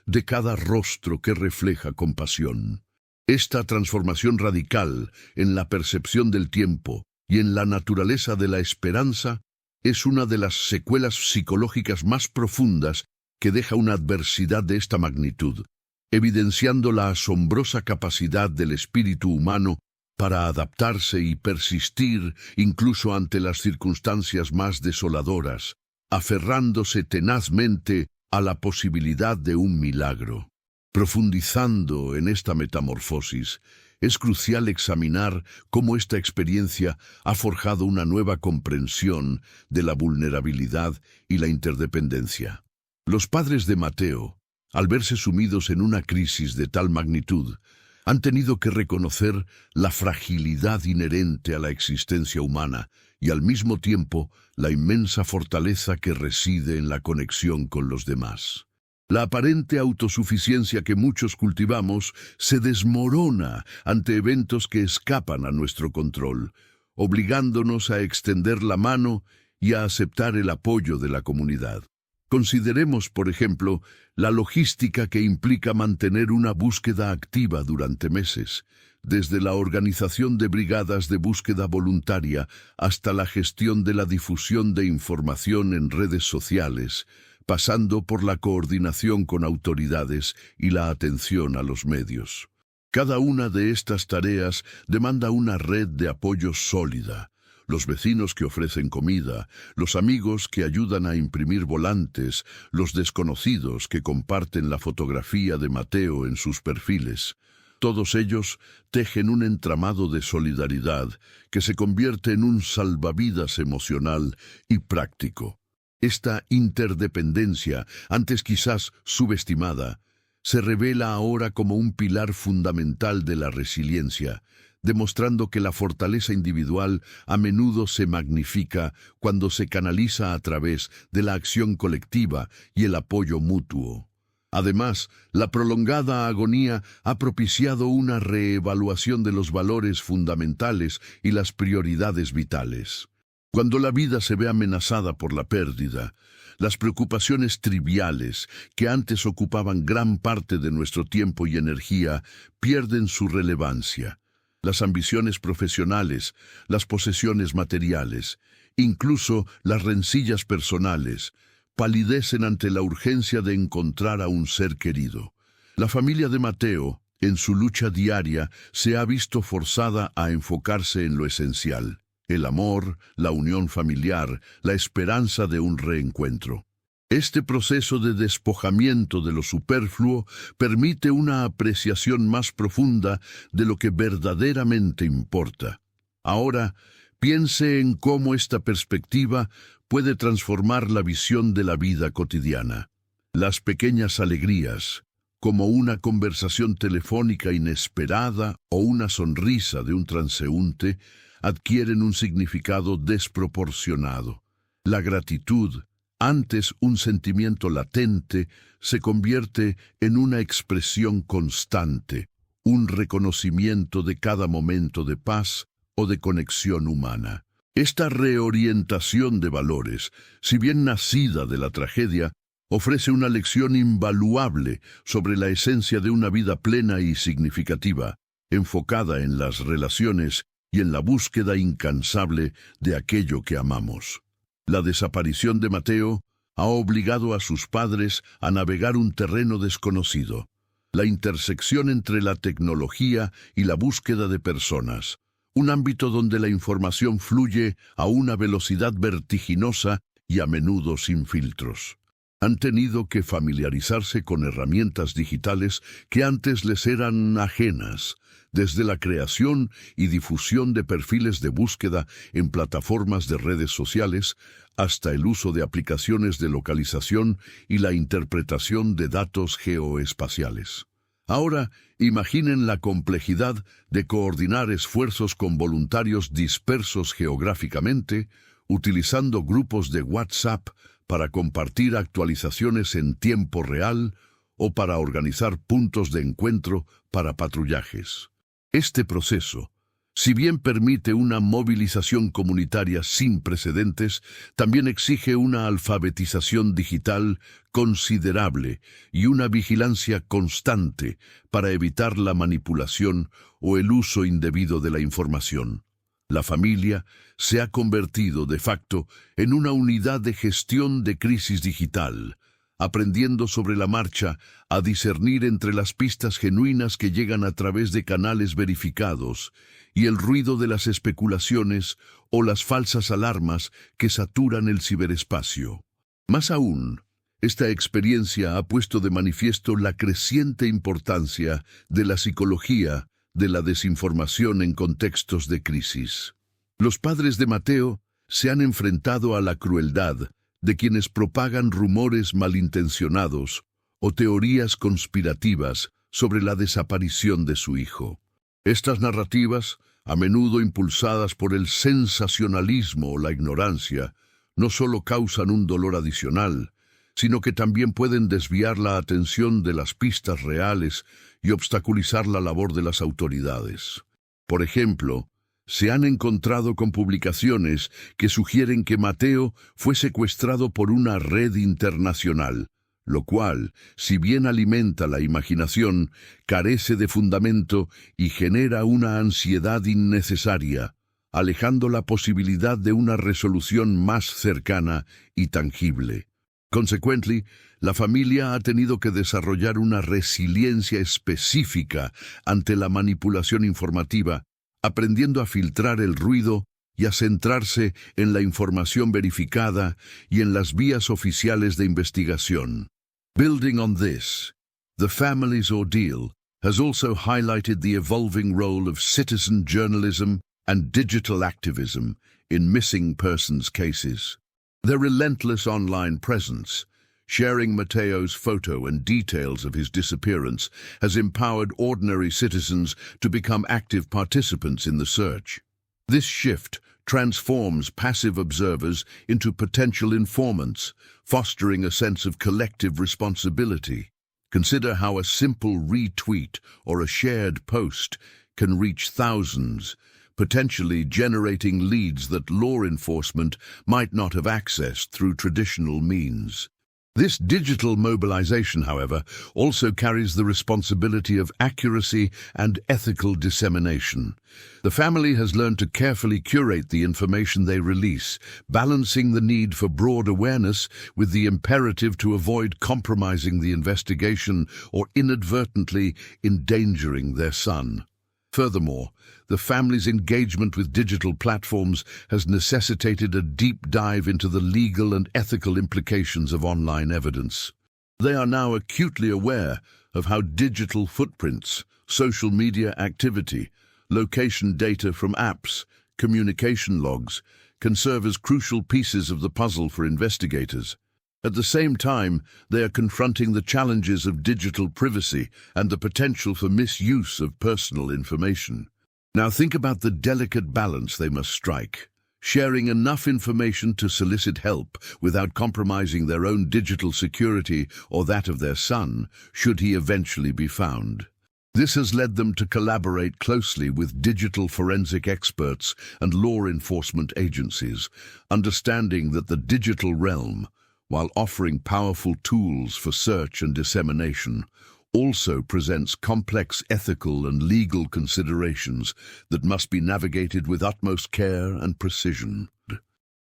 de cada rostro que refleja compasión. Esta transformación radical en la percepción del tiempo y en la naturaleza de la esperanza es una de las secuelas psicológicas más profundas que deja una adversidad de esta magnitud, evidenciando la asombrosa capacidad del espíritu humano para adaptarse y persistir incluso ante las circunstancias más desoladoras, aferrándose tenazmente a la posibilidad de un milagro. Profundizando en esta metamorfosis, es crucial examinar cómo esta experiencia ha forjado una nueva comprensión de la vulnerabilidad y la interdependencia. Los padres de Mateo, al verse sumidos en una crisis de tal magnitud, han tenido que reconocer la fragilidad inherente a la existencia humana y al mismo tiempo la inmensa fortaleza que reside en la conexión con los demás. La aparente autosuficiencia que muchos cultivamos se desmorona ante eventos que escapan a nuestro control, obligándonos a extender la mano y a aceptar el apoyo de la comunidad. Consideremos, por ejemplo, la logística que implica mantener una búsqueda activa durante meses, desde la organización de brigadas de búsqueda voluntaria hasta la gestión de la difusión de información en redes sociales, pasando por la coordinación con autoridades y la atención a los medios. Cada una de estas tareas demanda una red de apoyo sólida. Los vecinos que ofrecen comida, los amigos que ayudan a imprimir volantes, los desconocidos que comparten la fotografía de Mateo en sus perfiles. Todos ellos tejen un entramado de solidaridad que se convierte en un salvavidas emocional y práctico. Esta interdependencia, antes quizás subestimada, se revela ahora como un pilar fundamental de la resiliencia, demostrando que la fortaleza individual a menudo se magnifica cuando se canaliza a través de la acción colectiva y el apoyo mutuo. Además, la prolongada agonía ha propiciado una reevaluación de los valores fundamentales y las prioridades vitales. Cuando la vida se ve amenazada por la pérdida, las preocupaciones triviales, que antes ocupaban gran parte de nuestro tiempo y energía, pierden su relevancia. Las ambiciones profesionales, las posesiones materiales, incluso las rencillas personales, palidecen ante la urgencia de encontrar a un ser querido. La familia de Mateo, en su lucha diaria, se ha visto forzada a enfocarse en lo esencial: el amor, la unión familiar, la esperanza de un reencuentro. Este proceso de despojamiento de lo superfluo permite una apreciación más profunda de lo que verdaderamente importa. Ahora, piense en cómo esta perspectiva puede transformar la visión de la vida cotidiana. Las pequeñas alegrías, como una conversación telefónica inesperada o una sonrisa de un transeúnte, adquieren un significado desproporcionado. La gratitud, Antes un sentimiento latente se convierte en una expresión constante, un reconocimiento de cada momento de paz o de conexión humana. Esta reorientación de valores, si bien nacida de la tragedia, ofrece una lección invaluable sobre la esencia de una vida plena y significativa, enfocada en las relaciones y en la búsqueda incansable de aquello que amamos. La desaparición de Mateo ha obligado a sus padres a navegar un terreno desconocido, la intersección entre la tecnología y la búsqueda de personas, un ámbito donde la información fluye a una velocidad vertiginosa y a menudo sin filtros. Han tenido que familiarizarse con herramientas digitales que antes les eran ajenas, desde la creación y difusión de perfiles de búsqueda en plataformas de redes sociales hasta el uso de aplicaciones de localización y la interpretación de datos geoespaciales. Ahora, imaginen la complejidad de coordinar esfuerzos con voluntarios dispersos geográficamente, utilizando grupos de WhatsApp para compartir actualizaciones en tiempo real o para organizar puntos de encuentro para patrullajes. Este proceso, si bien permite una movilización comunitaria sin precedentes, también exige una alfabetización digital considerable y una vigilancia constante para evitar la manipulación o el uso indebido de la información. La familia se ha convertido de facto en una unidad de gestión de crisis digital, aprendiendo sobre la marcha a discernir entre las pistas genuinas que llegan a través de canales verificados y el ruido de las especulaciones o las falsas alarmas que saturan el ciberespacio. Más aún, esta experiencia ha puesto de manifiesto la creciente importancia de la psicología de la desinformación en contextos de crisis. Los padres de Mateo se han enfrentado a la crueldad de quienes propagan rumores malintencionados o teorías conspirativas sobre la desaparición de su hijo. Estas narrativas, a menudo impulsadas por el sensacionalismo o la ignorancia, no solo causan un dolor adicional, sino que también pueden desviar la atención de las pistas reales y obstaculizar la labor de las autoridades. Por ejemplo, se han encontrado con publicaciones que sugieren que Mateo fue secuestrado por una red internacional, lo cual, si bien alimenta la imaginación, carece de fundamento y genera una ansiedad innecesaria, alejando la posibilidad de una resolución más cercana y tangible. Consequently, la familia ha tenido que desarrollar una resiliencia específica ante la manipulación informativa, aprendiendo a filtrar el ruido y a centrarse en la información verificada y en las vías oficiales de investigación. Building on this, the family's ordeal has also highlighted the evolving role of citizen journalism and digital activism in missing persons cases. Their relentless online presence, sharing Mateo's photo and details of his disappearance, has empowered ordinary citizens to become active participants in the search. This shift transforms passive observers into potential informants, fostering a sense of collective responsibility. Consider how a simple retweet or a shared post can reach thousands, potentially generating leads that law enforcement might not have accessed through traditional means. This digital mobilization, however, also carries the responsibility of accuracy and ethical dissemination. The family has learned to carefully curate the information they release, balancing the need for broad awareness with the imperative to avoid compromising the investigation or inadvertently endangering their son. Furthermore, the family's engagement with digital platforms has necessitated a deep dive into the legal and ethical implications of online evidence. They are now acutely aware of how digital footprints, social media activity, location data from apps, communication logs, can serve as crucial pieces of the puzzle for investigators. At the same time, they are confronting the challenges of digital privacy and the potential for misuse of personal information. Now think about the delicate balance they must strike. sharing enough information to solicit help without compromising their own digital security or that of their son, should he eventually be found. This has led them to collaborate closely with digital forensic experts and law enforcement agencies, understanding that the digital realm, while offering powerful tools for search and dissemination, also presents complex ethical and legal considerations that must be navigated with utmost care and precision.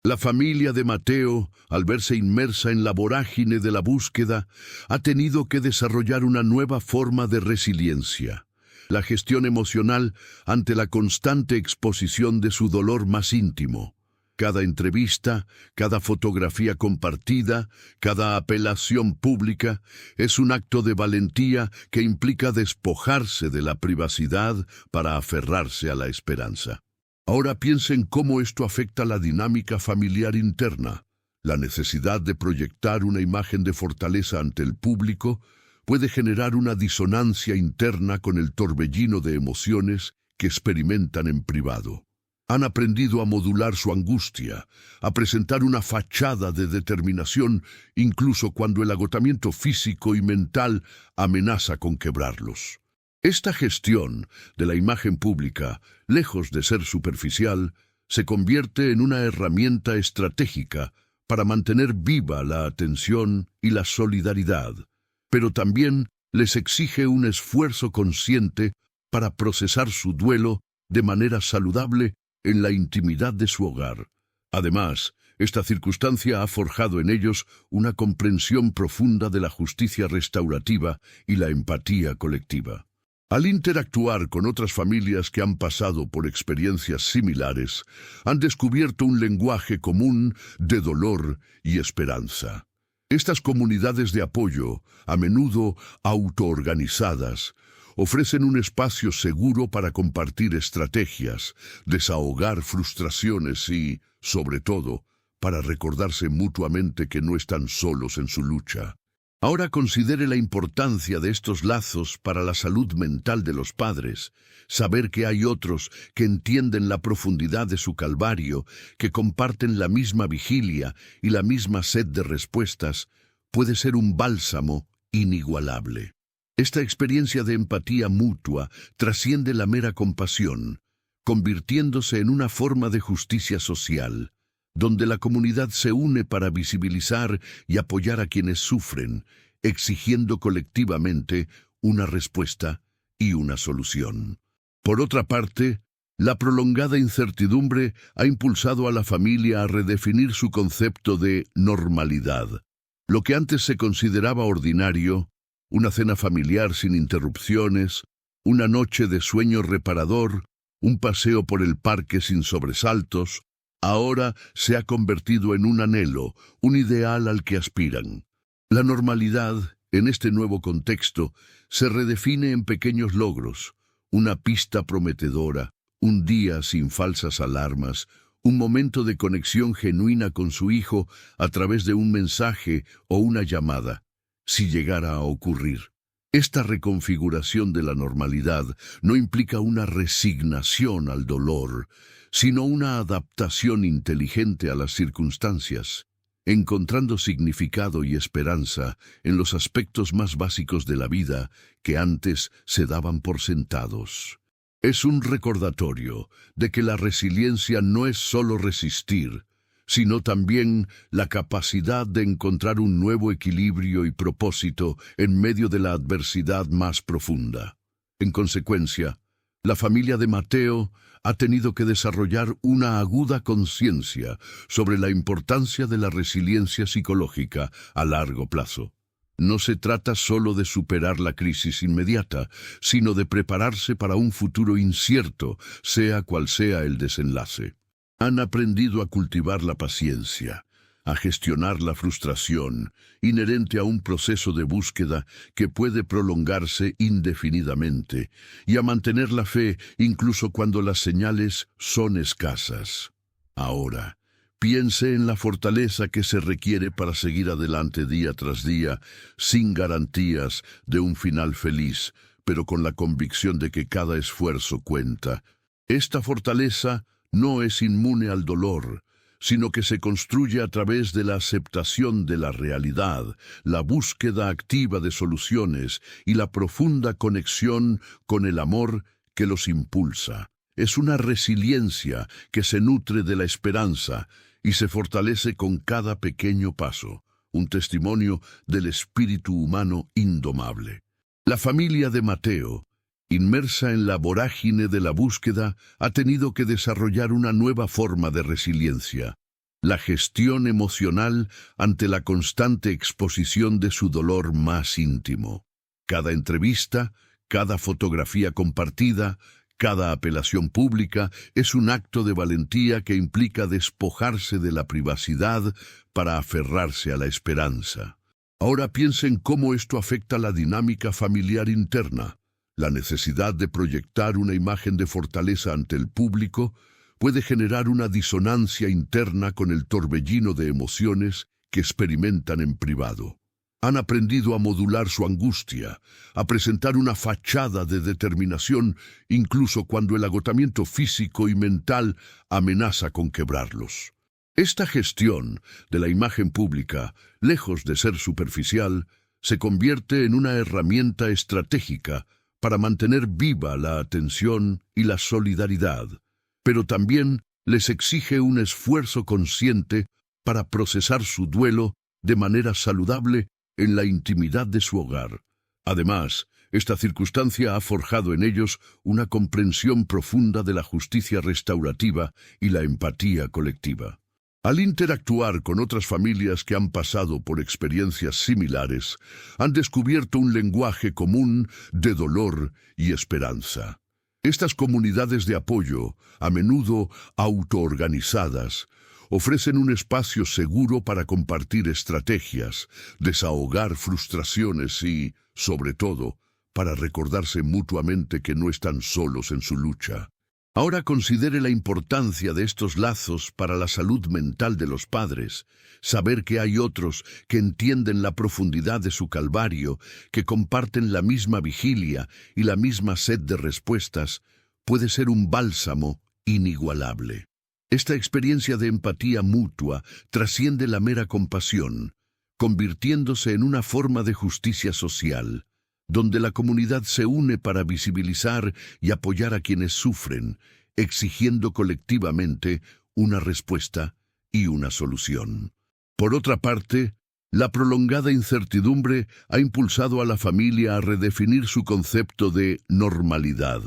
La familia de Mateo, al verse inmersa en la vorágine de la búsqueda, ha tenido que desarrollar una nueva forma de resiliencia, la gestión emocional ante la constante exposición de su dolor más íntimo. Cada entrevista, cada fotografía compartida, cada apelación pública es un acto de valentía que implica despojarse de la privacidad para aferrarse a la esperanza. Ahora piensen cómo esto afecta la dinámica familiar interna. La necesidad de proyectar una imagen de fortaleza ante el público puede generar una disonancia interna con el torbellino de emociones que experimentan en privado. Han aprendido a modular su angustia, a presentar una fachada de determinación incluso cuando el agotamiento físico y mental amenaza con quebrarlos. Esta gestión de la imagen pública, lejos de ser superficial, se convierte en una herramienta estratégica para mantener viva la atención y la solidaridad, pero también les exige un esfuerzo consciente para procesar su duelo de manera saludable en la intimidad de su hogar. Además, esta circunstancia ha forjado en ellos una comprensión profunda de la justicia restaurativa y la empatía colectiva. Al interactuar con otras familias que han pasado por experiencias similares, han descubierto un lenguaje común de dolor y esperanza. Estas comunidades de apoyo, a menudo autoorganizadas, ofrecen un espacio seguro para compartir estrategias, desahogar frustraciones y, sobre todo, para recordarse mutuamente que no están solos en su lucha. Ahora considere la importancia de estos lazos para la salud mental de los padres. Saber que hay otros que entienden la profundidad de su calvario, que comparten la misma vigilia y la misma sed de respuestas, puede ser un bálsamo inigualable. Esta experiencia de empatía mutua trasciende la mera compasión, convirtiéndose en una forma de justicia social, donde la comunidad se une para visibilizar y apoyar a quienes sufren, exigiendo colectivamente una respuesta y una solución. Por otra parte, la prolongada incertidumbre ha impulsado a la familia a redefinir su concepto de normalidad. Lo que antes se consideraba ordinario, una cena familiar sin interrupciones, una noche de sueño reparador, un paseo por el parque sin sobresaltos, ahora se ha convertido en un anhelo, un ideal al que aspiran. La normalidad, en este nuevo contexto, se redefine en pequeños logros, una pista prometedora, un día sin falsas alarmas, un momento de conexión genuina con su hijo a través de un mensaje o una llamada, si llegara a ocurrir. Esta reconfiguración de la normalidad no implica una resignación al dolor, sino una adaptación inteligente a las circunstancias, encontrando significado y esperanza en los aspectos más básicos de la vida que antes se daban por sentados. Es un recordatorio de que la resiliencia no es solo resistir, sino también la capacidad de encontrar un nuevo equilibrio y propósito en medio de la adversidad más profunda. En consecuencia, la familia de Mateo ha tenido que desarrollar una aguda conciencia sobre la importancia de la resiliencia psicológica a largo plazo. No se trata solo de superar la crisis inmediata, sino de prepararse para un futuro incierto, sea cual sea el desenlace. Han aprendido a cultivar la paciencia, a gestionar la frustración inherente a un proceso de búsqueda que puede prolongarse indefinidamente, y a mantener la fe incluso cuando las señales son escasas. Ahora, piense en la fortaleza que se requiere para seguir adelante día tras día, sin garantías de un final feliz, pero con la convicción de que cada esfuerzo cuenta. Esta fortaleza no es inmune al dolor, sino que se construye a través de la aceptación de la realidad, la búsqueda activa de soluciones y la profunda conexión con el amor que los impulsa. Es una resiliencia que se nutre de la esperanza y se fortalece con cada pequeño paso, un testimonio del espíritu humano indomable. La familia de Mateo, inmersa en la vorágine de la búsqueda, ha tenido que desarrollar una nueva forma de resiliencia, la gestión emocional ante la constante exposición de su dolor más íntimo. Cada entrevista, cada fotografía compartida, cada apelación pública es un acto de valentía que implica despojarse de la privacidad para aferrarse a la esperanza. Ahora piensen cómo esto afecta la dinámica familiar interna. La necesidad de proyectar una imagen de fortaleza ante el público puede generar una disonancia interna con el torbellino de emociones que experimentan en privado. Han aprendido a modular su angustia, a presentar una fachada de determinación, incluso cuando el agotamiento físico y mental amenaza con quebrarlos. Esta gestión de la imagen pública, lejos de ser superficial, se convierte en una herramienta estratégica para mantener viva la atención y la solidaridad, pero también les exige un esfuerzo consciente para procesar su duelo de manera saludable en la intimidad de su hogar. Además, esta circunstancia ha forjado en ellos una comprensión profunda de la justicia restaurativa y la empatía colectiva. Al interactuar con otras familias que han pasado por experiencias similares, han descubierto un lenguaje común de dolor y esperanza. Estas comunidades de apoyo, a menudo autoorganizadas, ofrecen un espacio seguro para compartir estrategias, desahogar frustraciones y, sobre todo, para recordarse mutuamente que no están solos en su lucha. Ahora considere la importancia de estos lazos para la salud mental de los padres. Saber que hay otros que entienden la profundidad de su calvario, que comparten la misma vigilia y la misma sed de respuestas, puede ser un bálsamo inigualable. Esta experiencia de empatía mutua trasciende la mera compasión, convirtiéndose en una forma de justicia social, donde la comunidad se une para visibilizar y apoyar a quienes sufren, exigiendo colectivamente una respuesta y una solución. Por otra parte, la prolongada incertidumbre ha impulsado a la familia a redefinir su concepto de normalidad.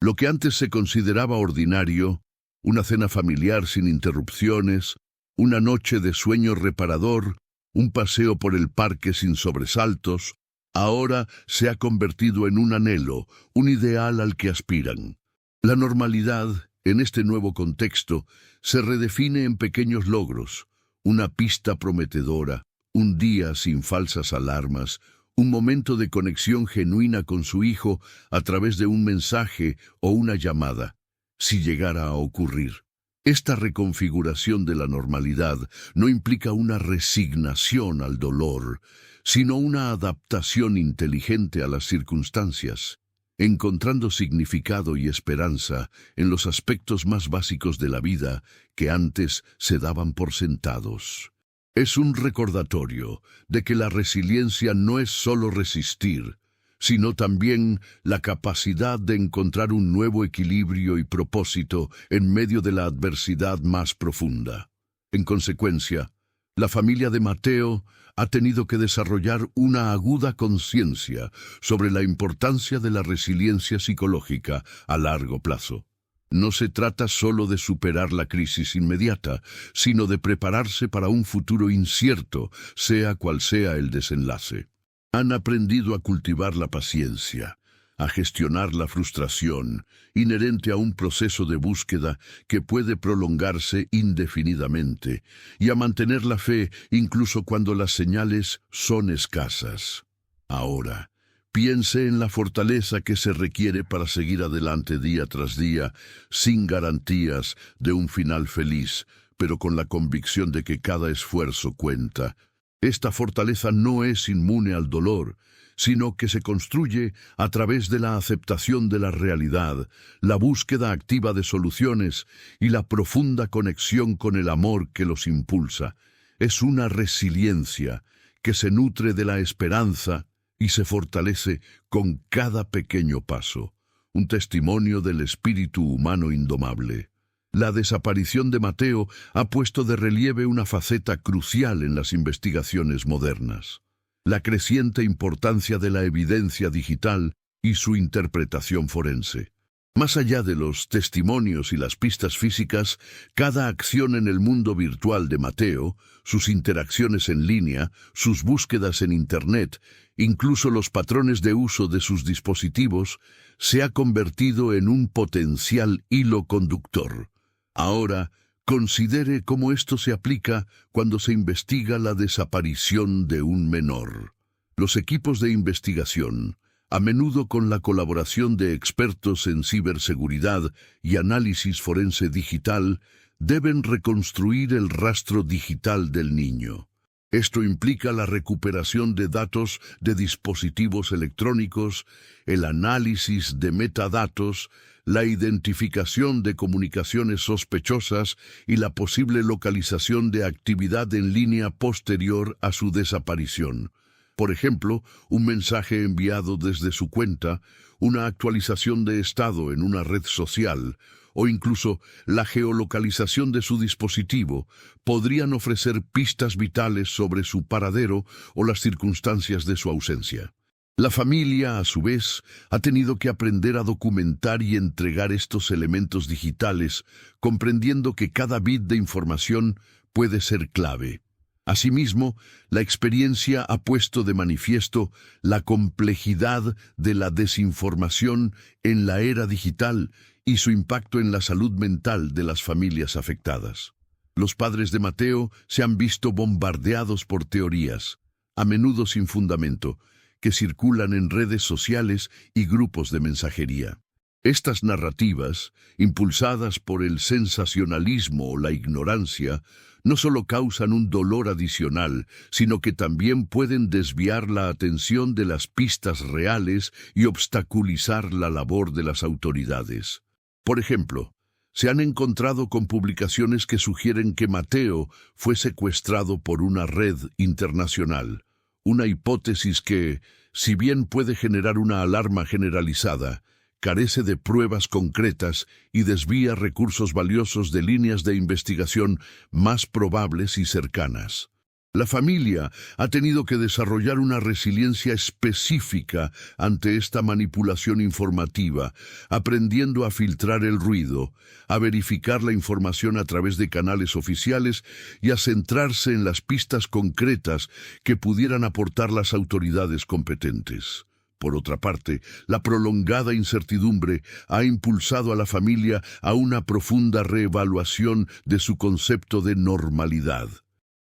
Lo que antes se consideraba ordinario, una cena familiar sin interrupciones, una noche de sueño reparador, un paseo por el parque sin sobresaltos, ahora se ha convertido en un anhelo, un ideal al que aspiran. La normalidad, en este nuevo contexto, se redefine en pequeños logros, una pista prometedora, un día sin falsas alarmas, un momento de conexión genuina con su hijo a través de un mensaje o una llamada, si llegara a ocurrir. Esta reconfiguración de la normalidad no implica una resignación al dolor, sino una adaptación inteligente a las circunstancias, encontrando significado y esperanza en los aspectos más básicos de la vida que antes se daban por sentados. Es un recordatorio de que la resiliencia no es solo resistir, sino también la capacidad de encontrar un nuevo equilibrio y propósito en medio de la adversidad más profunda. En consecuencia, la familia de Mateo ha tenido que desarrollar una aguda conciencia sobre la importancia de la resiliencia psicológica a largo plazo. No se trata solo de superar la crisis inmediata, sino de prepararse para un futuro incierto, sea cual sea el desenlace. Han aprendido a cultivar la paciencia, a gestionar la frustración inherente a un proceso de búsqueda que puede prolongarse indefinidamente, y a mantener la fe incluso cuando las señales son escasas. Ahora, piense en la fortaleza que se requiere para seguir adelante día tras día, sin garantías de un final feliz, pero con la convicción de que cada esfuerzo cuenta. Esta fortaleza no es inmune al dolor, sino que se construye a través de la aceptación de la realidad, la búsqueda activa de soluciones y la profunda conexión con el amor que los impulsa. Es una resiliencia que se nutre de la esperanza y se fortalece con cada pequeño paso, un testimonio del espíritu humano indomable. La desaparición de Mateo ha puesto de relieve una faceta crucial en las investigaciones modernas: la creciente importancia de la evidencia digital y su interpretación forense. Más allá de los testimonios y las pistas físicas, cada acción en el mundo virtual de Mateo, sus interacciones en línea, sus búsquedas en Internet, incluso los patrones de uso de sus dispositivos, se ha convertido en un potencial hilo conductor. Ahora, considere cómo esto se aplica cuando se investiga la desaparición de un menor. Los equipos de investigación, a menudo con la colaboración de expertos en ciberseguridad y análisis forense digital, deben reconstruir el rastro digital del niño. Esto implica la recuperación de datos de dispositivos electrónicos, el análisis de metadatos, la identificación de comunicaciones sospechosas y la posible localización de actividad en línea posterior a su desaparición. Por ejemplo, un mensaje enviado desde su cuenta, una actualización de estado en una red social, o incluso la geolocalización de su dispositivo, podrían ofrecer pistas vitales sobre su paradero o las circunstancias de su ausencia. La familia, a su vez, ha tenido que aprender a documentar y entregar estos elementos digitales, comprendiendo que cada bit de información puede ser clave. Asimismo, la experiencia ha puesto de manifiesto la complejidad de la desinformación en la era digital y su impacto en la salud mental de las familias afectadas. Los padres de Mateo se han visto bombardeados por teorías, a menudo sin fundamento, que circulan en redes sociales y grupos de mensajería. Estas narrativas, impulsadas por el sensacionalismo o la ignorancia, no solo causan un dolor adicional, sino que también pueden desviar la atención de las pistas reales y obstaculizar la labor de las autoridades. Por ejemplo, se han encontrado con publicaciones que sugieren que Mateo fue secuestrado por una red internacional, una hipótesis que, si bien puede generar una alarma generalizada, carece de pruebas concretas y desvía recursos valiosos de líneas de investigación más probables y cercanas. La familia ha tenido que desarrollar una resiliencia específica ante esta manipulación informativa, aprendiendo a filtrar el ruido, a verificar la información a través de canales oficiales y a centrarse en las pistas concretas que pudieran aportar las autoridades competentes. Por otra parte, la prolongada incertidumbre ha impulsado a la familia a una profunda reevaluación de su concepto de normalidad.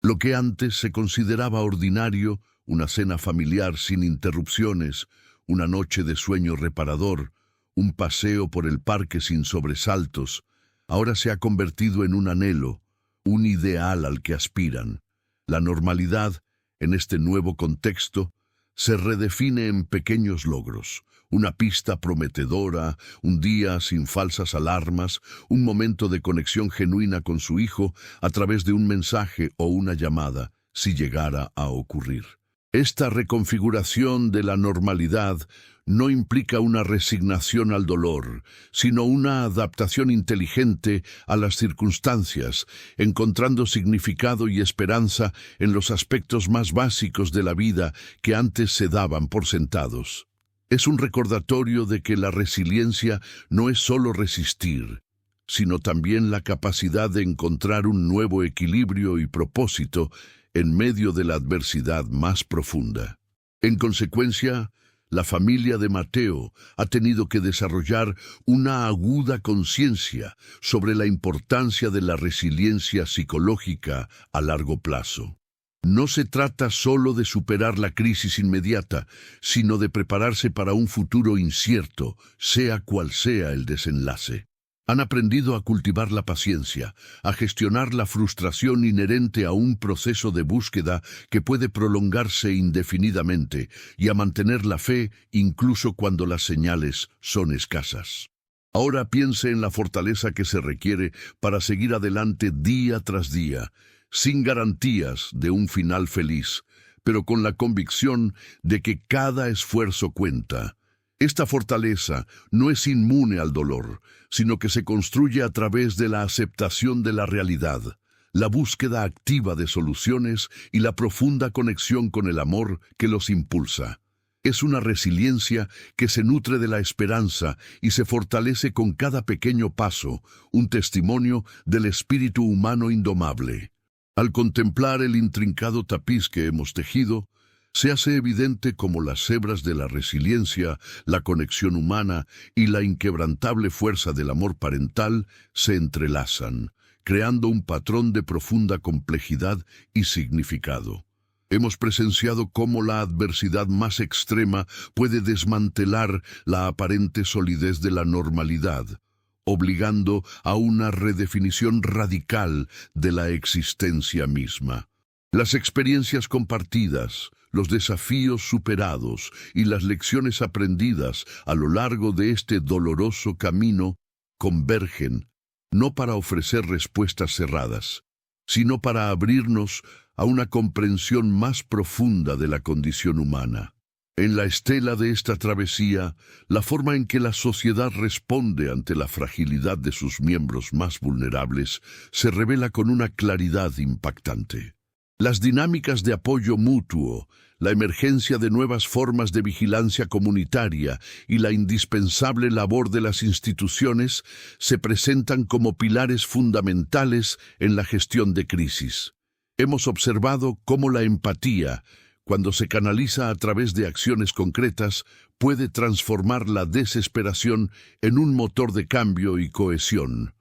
Lo que antes se consideraba ordinario, una cena familiar sin interrupciones, una noche de sueño reparador, un paseo por el parque sin sobresaltos, ahora se ha convertido en un anhelo, un ideal al que aspiran. La normalidad, en este nuevo contexto, se redefine en pequeños logros, una pista prometedora, un día sin falsas alarmas, un momento de conexión genuina con su hijo a través de un mensaje o una llamada, si llegara a ocurrir. Esta reconfiguración de la normalidad no implica una resignación al dolor, sino una adaptación inteligente a las circunstancias, encontrando significado y esperanza en los aspectos más básicos de la vida que antes se daban por sentados. Es un recordatorio de que la resiliencia no es solo resistir, sino también la capacidad de encontrar un nuevo equilibrio y propósito en medio de la adversidad más profunda. En consecuencia, la familia de Mateo ha tenido que desarrollar una aguda conciencia sobre la importancia de la resiliencia psicológica a largo plazo. No se trata solo de superar la crisis inmediata, sino de prepararse para un futuro incierto, sea cual sea el desenlace. Han aprendido a cultivar la paciencia, a gestionar la frustración inherente a un proceso de búsqueda que puede prolongarse indefinidamente y a mantener la fe incluso cuando las señales son escasas. Ahora piense en la fortaleza que se requiere para seguir adelante día tras día, sin garantías de un final feliz, pero con la convicción de que cada esfuerzo cuenta. Esta fortaleza no es inmune al dolor, sino que se construye a través de la aceptación de la realidad, la búsqueda activa de soluciones y la profunda conexión con el amor que los impulsa. Es una resiliencia que se nutre de la esperanza y se fortalece con cada pequeño paso, un testimonio del espíritu humano indomable. Al contemplar el intrincado tapiz que hemos tejido, se hace evidente cómo las hebras de la resiliencia, la conexión humana y la inquebrantable fuerza del amor parental se entrelazan, creando un patrón de profunda complejidad y significado. Hemos presenciado cómo la adversidad más extrema puede desmantelar la aparente solidez de la normalidad, obligando a una redefinición radical de la existencia misma. Las experiencias compartidas, los desafíos superados y las lecciones aprendidas a lo largo de este doloroso camino convergen, no para ofrecer respuestas cerradas, sino para abrirnos a una comprensión más profunda de la condición humana. En la estela de esta travesía, la forma en que la sociedad responde ante la fragilidad de sus miembros más vulnerables se revela con una claridad impactante. Las dinámicas de apoyo mutuo, la emergencia de nuevas formas de vigilancia comunitaria y la indispensable labor de las instituciones se presentan como pilares fundamentales en la gestión de crisis. Hemos observado cómo la empatía, cuando se canaliza a través de acciones concretas, puede transformar la desesperación en un motor de cambio y cohesión.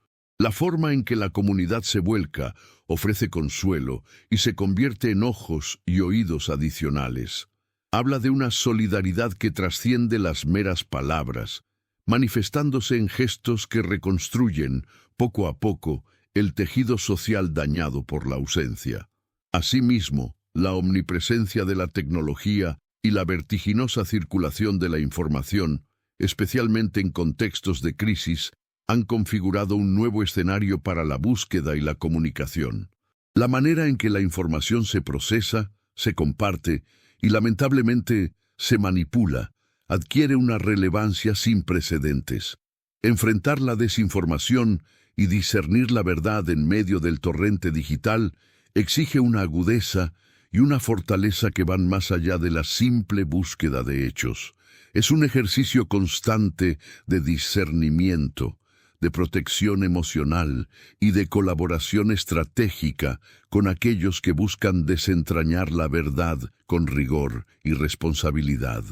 La forma en que la comunidad se vuelca ofrece consuelo y se convierte en ojos y oídos adicionales. Habla de una solidaridad que trasciende las meras palabras, manifestándose en gestos que reconstruyen, poco a poco, el tejido social dañado por la ausencia. Asimismo, la omnipresencia de la tecnología y la vertiginosa circulación de la información, especialmente en contextos de crisis, han configurado un nuevo escenario para la búsqueda y la comunicación. La manera en que la información se procesa, se comparte y lamentablemente se manipula, adquiere una relevancia sin precedentes. Enfrentar la desinformación y discernir la verdad en medio del torrente digital exige una agudeza y una fortaleza que van más allá de la simple búsqueda de hechos. Es un ejercicio constante de discernimiento, de protección emocional y de colaboración estratégica con aquellos que buscan desentrañar la verdad con rigor y responsabilidad.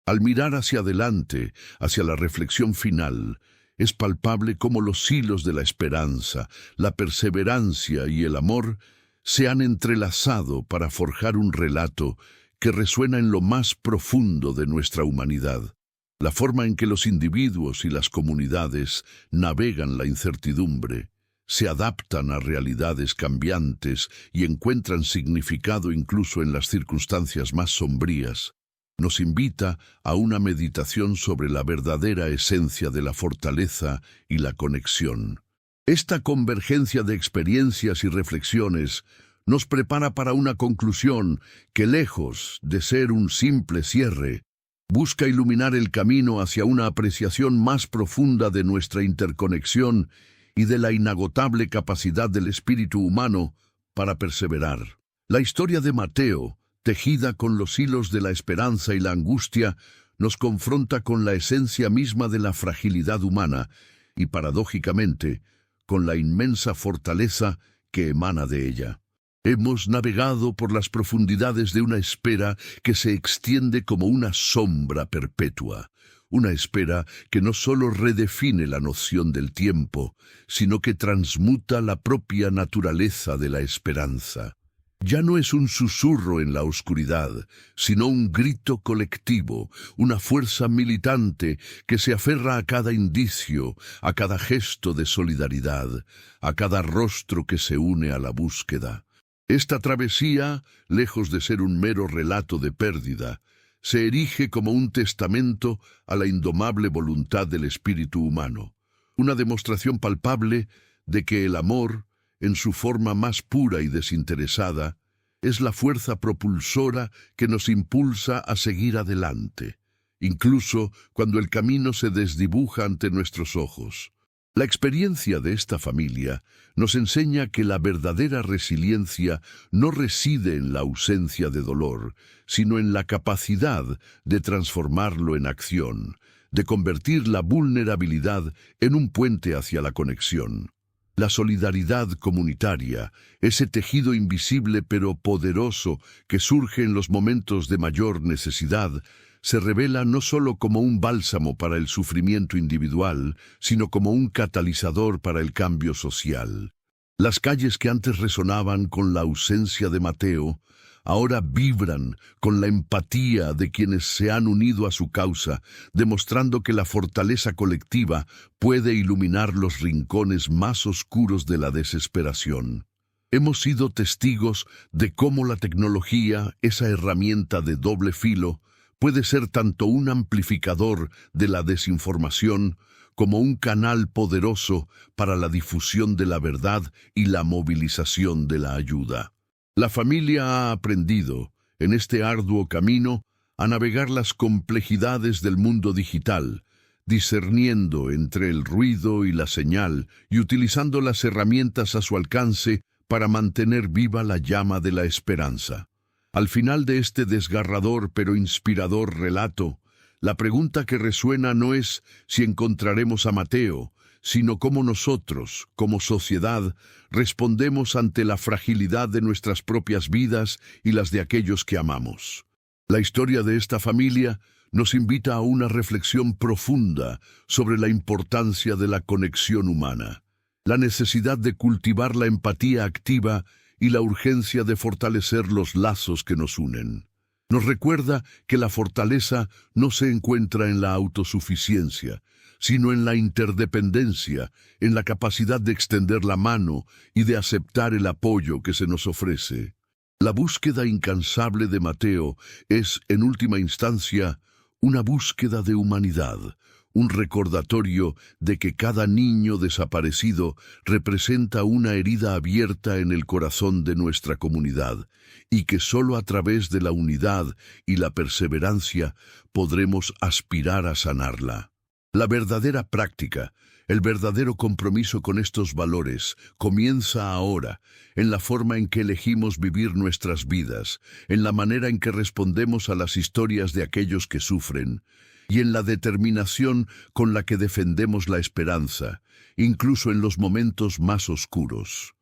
Al mirar hacia adelante, hacia la reflexión final, es palpable cómo los hilos de la esperanza, la perseverancia y el amor se han entrelazado para forjar un relato que resuena en lo más profundo de nuestra humanidad. La forma en que los individuos y las comunidades navegan la incertidumbre, se adaptan a realidades cambiantes y encuentran significado incluso en las circunstancias más sombrías, nos invita a una meditación sobre la verdadera esencia de la fortaleza y la conexión. Esta convergencia de experiencias y reflexiones nos prepara para una conclusión que, lejos de ser un simple cierre, busca iluminar el camino hacia una apreciación más profunda de nuestra interconexión y de la inagotable capacidad del espíritu humano para perseverar. La historia de Mateo, tejida con los hilos de la esperanza y la angustia, nos confronta con la esencia misma de la fragilidad humana y, paradójicamente, con la inmensa fortaleza que emana de ella. Hemos navegado por las profundidades de una espera que se extiende como una sombra perpetua, una espera que no solo redefine la noción del tiempo, sino que transmuta la propia naturaleza de la esperanza. Ya no es un susurro en la oscuridad, sino un grito colectivo, una fuerza militante que se aferra a cada indicio, a cada gesto de solidaridad, a cada rostro que se une a la búsqueda. Esta travesía, lejos de ser un mero relato de pérdida, se erige como un testamento a la indomable voluntad del espíritu humano, una demostración palpable de que el amor, en su forma más pura y desinteresada, es la fuerza propulsora que nos impulsa a seguir adelante, incluso cuando el camino se desdibuja ante nuestros ojos. La experiencia de esta familia nos enseña que la verdadera resiliencia no reside en la ausencia de dolor, sino en la capacidad de transformarlo en acción, de convertir la vulnerabilidad en un puente hacia la conexión. La solidaridad comunitaria, ese tejido invisible pero poderoso que surge en los momentos de mayor necesidad, se revela no solo como un bálsamo para el sufrimiento individual, sino como un catalizador para el cambio social. Las calles que antes resonaban con la ausencia de Mateo, ahora vibran con la empatía de quienes se han unido a su causa, demostrando que la fortaleza colectiva puede iluminar los rincones más oscuros de la desesperación. Hemos sido testigos de cómo la tecnología, esa herramienta de doble filo, puede ser tanto un amplificador de la desinformación como un canal poderoso para la difusión de la verdad y la movilización de la ayuda. La familia ha aprendido, en este arduo camino, a navegar las complejidades del mundo digital, discerniendo entre el ruido y la señal y utilizando las herramientas a su alcance para mantener viva la llama de la esperanza. Al final de este desgarrador pero inspirador relato, la pregunta que resuena no es si encontraremos a Mateo, sino cómo nosotros, como sociedad, respondemos ante la fragilidad de nuestras propias vidas y las de aquellos que amamos. La historia de esta familia nos invita a una reflexión profunda sobre la importancia de la conexión humana, la necesidad de cultivar la empatía activa y la urgencia de fortalecer los lazos que nos unen. Nos recuerda que la fortaleza no se encuentra en la autosuficiencia, sino en la interdependencia, en la capacidad de extender la mano y de aceptar el apoyo que se nos ofrece. La búsqueda incansable de Mateo es, en última instancia, una búsqueda de humanidad, un recordatorio de que cada niño desaparecido representa una herida abierta en el corazón de nuestra comunidad y que solo a través de la unidad y la perseverancia podremos aspirar a sanarla. La verdadera práctica, el verdadero compromiso con estos valores comienza ahora, en la forma en que elegimos vivir nuestras vidas, en la manera en que respondemos a las historias de aquellos que sufren, y en la determinación con la que defendemos la esperanza, incluso en los momentos más oscuros.